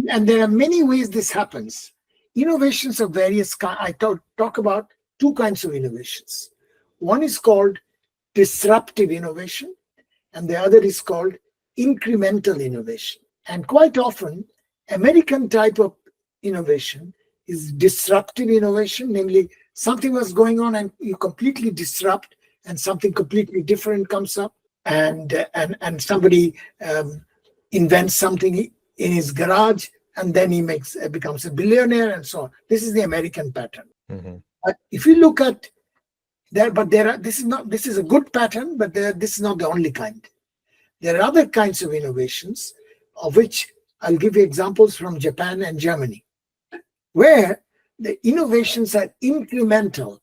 And there are many ways this happens. Innovations of various kinds. I talk about 2 kinds of innovations. One is called disruptive innovation, and the other is called incremental innovation. And quite often, American type of innovation is disruptive innovation, namely something was going on and you completely disrupt, and something completely different comes up, and somebody invents something in his garage, and then he becomes a billionaire, and so on. This is the American pattern. Mm-hmm. But if you look at this is a good pattern, but this is not the only kind. There are other kinds of innovations, of which I'll give you examples from Japan and Germany, where the innovations are incremental.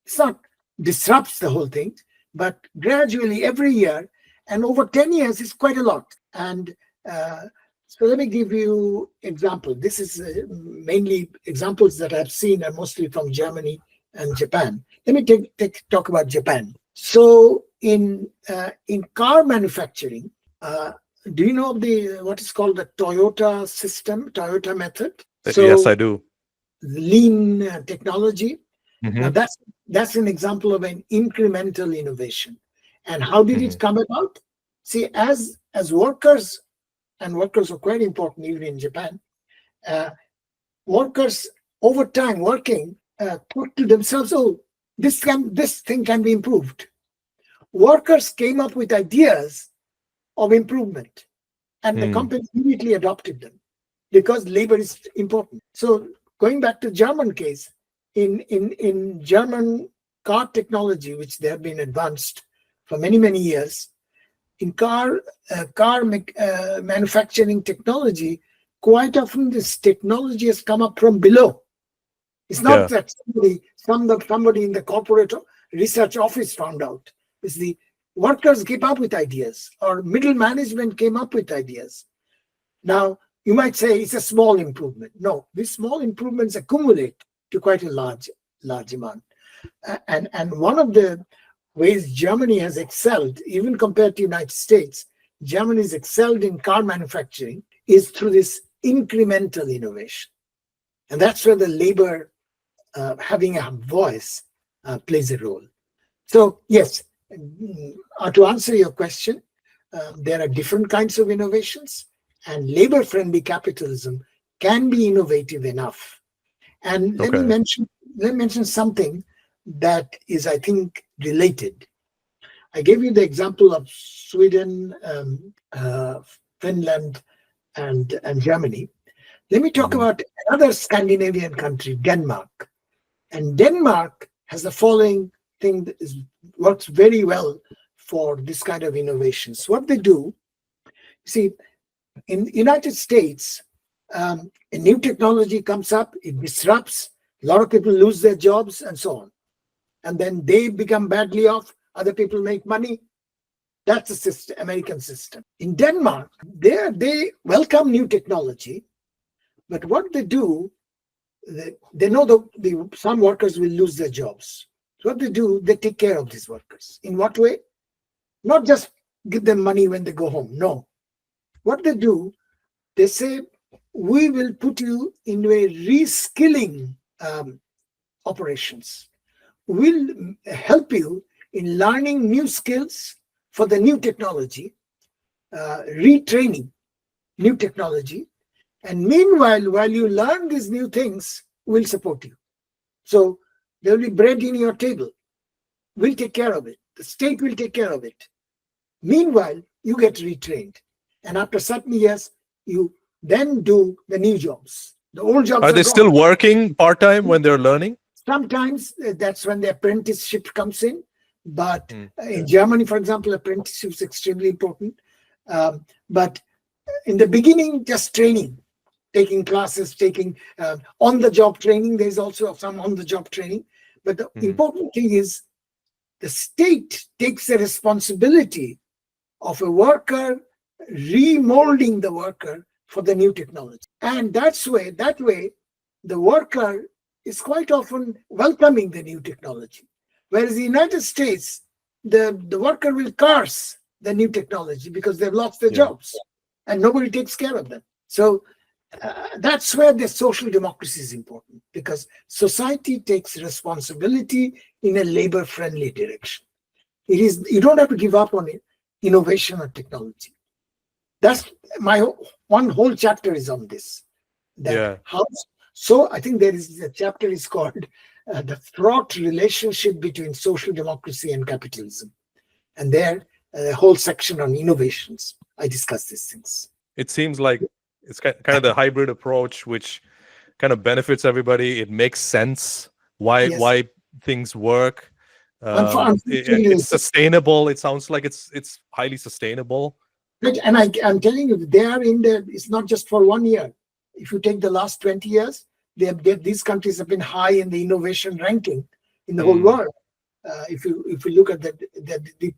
It's not disrupts the whole thing, but gradually every year, and over 10 years is quite a lot. And so let me give you example. This is mainly examples that I've seen are mostly from Germany and Japan. Let me talk about Japan. So in car manufacturing, do you know what is called the Toyota system, Toyota method? So yes, I do. Lean technology. Mm-hmm. Now that's an example of an incremental innovation. And how did it come about? See, as workers, and workers are quite important even in Japan, workers over time working put to themselves, oh, this thing can be improved. Workers came up with ideas of improvement, and the company immediately adopted them because labor is important. So going back to German case, in German car technology, which they have been advanced for many, many years, in car manufacturing technology, quite often this technology has come up from below. It's not that somebody in the corporate research office found out. It's the workers came up with ideas, or middle management came up with ideas. Now, you might say it's a small improvement. No, these small improvements accumulate to quite a large amount. And one of the ways Germany has excelled, even compared to the United States, Germany has excelled in car manufacturing is through this incremental innovation. And that's where the labor having a voice plays a role. So yes, to answer your question, there are different kinds of innovations, and labor-friendly capitalism can be innovative enough. And let me mention something that is, I think, related. I gave you the example of Sweden, Finland, and Germany. Let me talk about another Scandinavian country, Denmark. And Denmark has the following thing that works very well for this kind of innovations. What they do, see, in the United States, a new technology comes up, it disrupts, a lot of people lose their jobs and so on. And then they become badly off, other people make money. That's the system, American system. In Denmark, they welcome new technology, but what they do, they know some workers will lose their jobs. So what they do, they take care of these workers. In what way? Not just give them money when they go home. No. What they do, they say, we will put you into a reskilling operations. We'll help you in learning new skills for the new technology, retraining new technology. And meanwhile, while you learn these new things, we'll support you. So there will be bread in your table. We'll take care of it. The state will take care of it. Meanwhile, you get retrained. And after certain years, you then do the new jobs. The old jobs are they still working part-time when they're learning? Sometimes that's when the apprenticeship comes in. But in Germany, for example, apprenticeship is extremely important. But in the beginning, just training, taking classes, taking on-the-job training. There's also some on-the-job training. But the important thing is the state takes the responsibility of a worker remolding the worker for the new technology. And that way, the worker is quite often welcoming the new technology. Whereas in the United States, the worker will curse the new technology because they've lost their jobs and nobody takes care of them. So that's where the social democracy is important, because society takes responsibility in a labor-friendly direction. You don't have to give up on it, innovation or technology. That's my one whole chapter is on this. So I think there is a chapter is called the fraught relationship between social democracy and capitalism. And there, a whole section on innovations. I discuss these things. It seems like it's kind of the hybrid approach, which kind of benefits everybody. It makes sense why things work. It's sustainable. It sounds like it's highly sustainable. And I'm telling you, they are in there. It's not just for 1 year. If you take the last 20 years, these countries have been high in the innovation ranking in the whole world. If you look at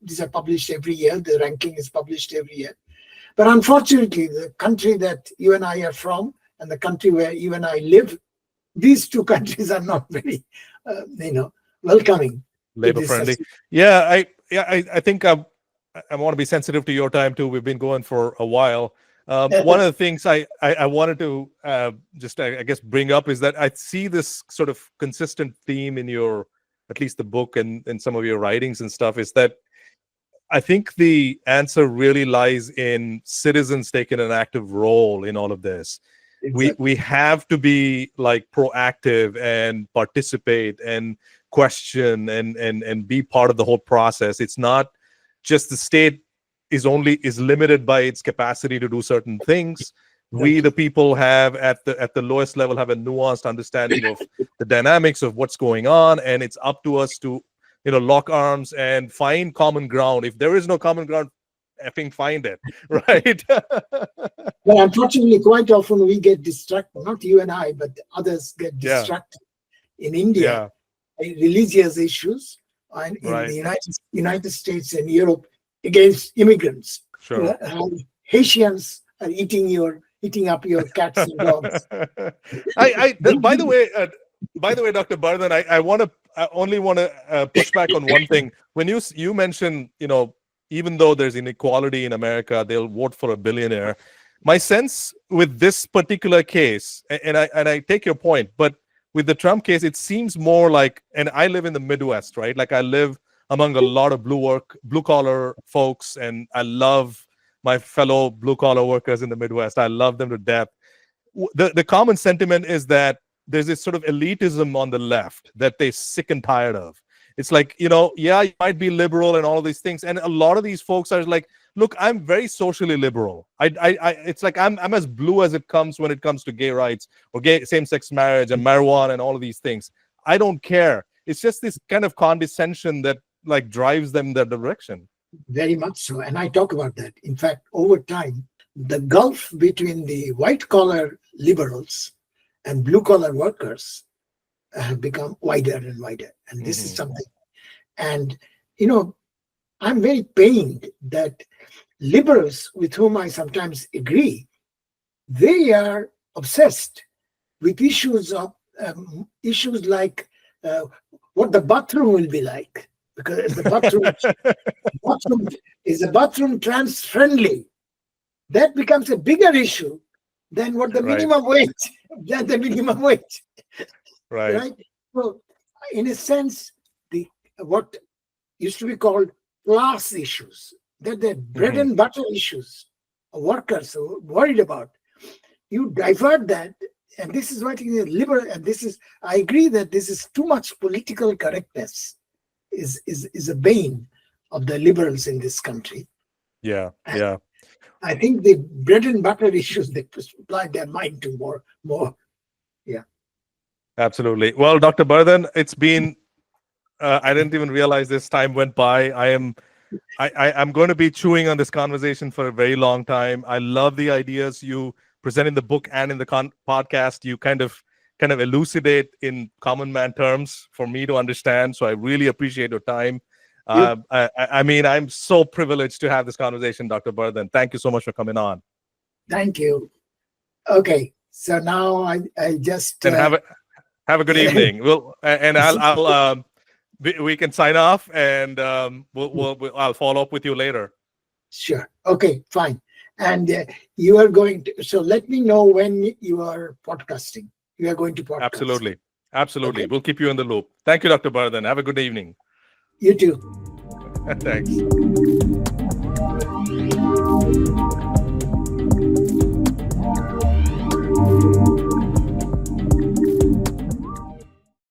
these are published every year. The ranking is published every year. But unfortunately, the country that you and I are from and the country where you and I live, these two countries are not very, welcoming. Labor friendly. I think I want to be sensitive to your time too. We've been going for a while. One of the things I wanted to just bring up is that I see this sort of consistent theme in your, at least the book and some of your writings and stuff, is that I think the answer really lies in citizens taking an active role in all of this. Exactly. We have to be like proactive and participate and question and be part of the whole process. It's not just the state is limited by its capacity to do certain things. We, the people, have at the lowest level have a nuanced understanding of the dynamics of what's going on, and it's up to us to lock arms and find common ground. If there is no common ground, effing find it, right? Well, unfortunately, quite often we get distracted. Not you and I, but others get distracted. In India, religious issues, and in the United States and Europe against immigrants. Sure. Haitians are eating up your cats and dogs. By the way, Dr. Bardhan, I only want to push back on one thing. When you mentioned, even though there's inequality in America, they'll vote for a billionaire. My sense with this particular case, and I take your point, but with the Trump case, it seems more like, and I live in the Midwest, right? Like I live among a lot of blue collar folks, and I love my fellow blue collar workers in the Midwest. I love them to death. The common sentiment is that there's this sort of elitism on the left that they're sick and tired of. It's like, you might be liberal and all of these things. And a lot of these folks are like, look, I'm very socially liberal. It's like I'm as blue as it comes when it comes to gay rights or same-sex marriage and marijuana and all of these things. I don't care. It's just this kind of condescension that like drives them that direction. Very much so. And I talk about that. In fact, over time, the gulf between the white-collar liberals and blue-collar workers have become wider and wider. And this is something. And, I'm very pained that liberals with whom I sometimes agree, they are obsessed with issues like what the bathroom will be like, because the bathroom trans friendly. That becomes a bigger issue than what the minimum wage. Right. So, in a sense, what used to be called class issues, that the bread and butter issues workers are worried about, you divert that, and this is what is liberal. And I agree that this is too much political correctness is a bane of the liberals in this country. Yeah. I think the bread and butter issues, they apply their mind to more. Yeah. Absolutely. Well, Dr. Bardhan, it's been, I didn't even realize this time went by. I'm going to be chewing on this conversation for a very long time. I love the ideas you present in the book and in the podcast. You kind of elucidate in common man terms for me to understand. So I really appreciate your time. I'm so privileged to have this conversation, Dr. Bardhan. Thank you so much for coming on. Thank you. Okay, so now I just and have a good evening. We can sign off, and I'll follow up with you later. Sure. Okay, fine. And you are going to, so let me know when you are podcasting. You are going to podcast. Absolutely. Okay. We'll keep you in the loop. Thank you, Dr. Bardhan. Have a good evening. You too. Thanks.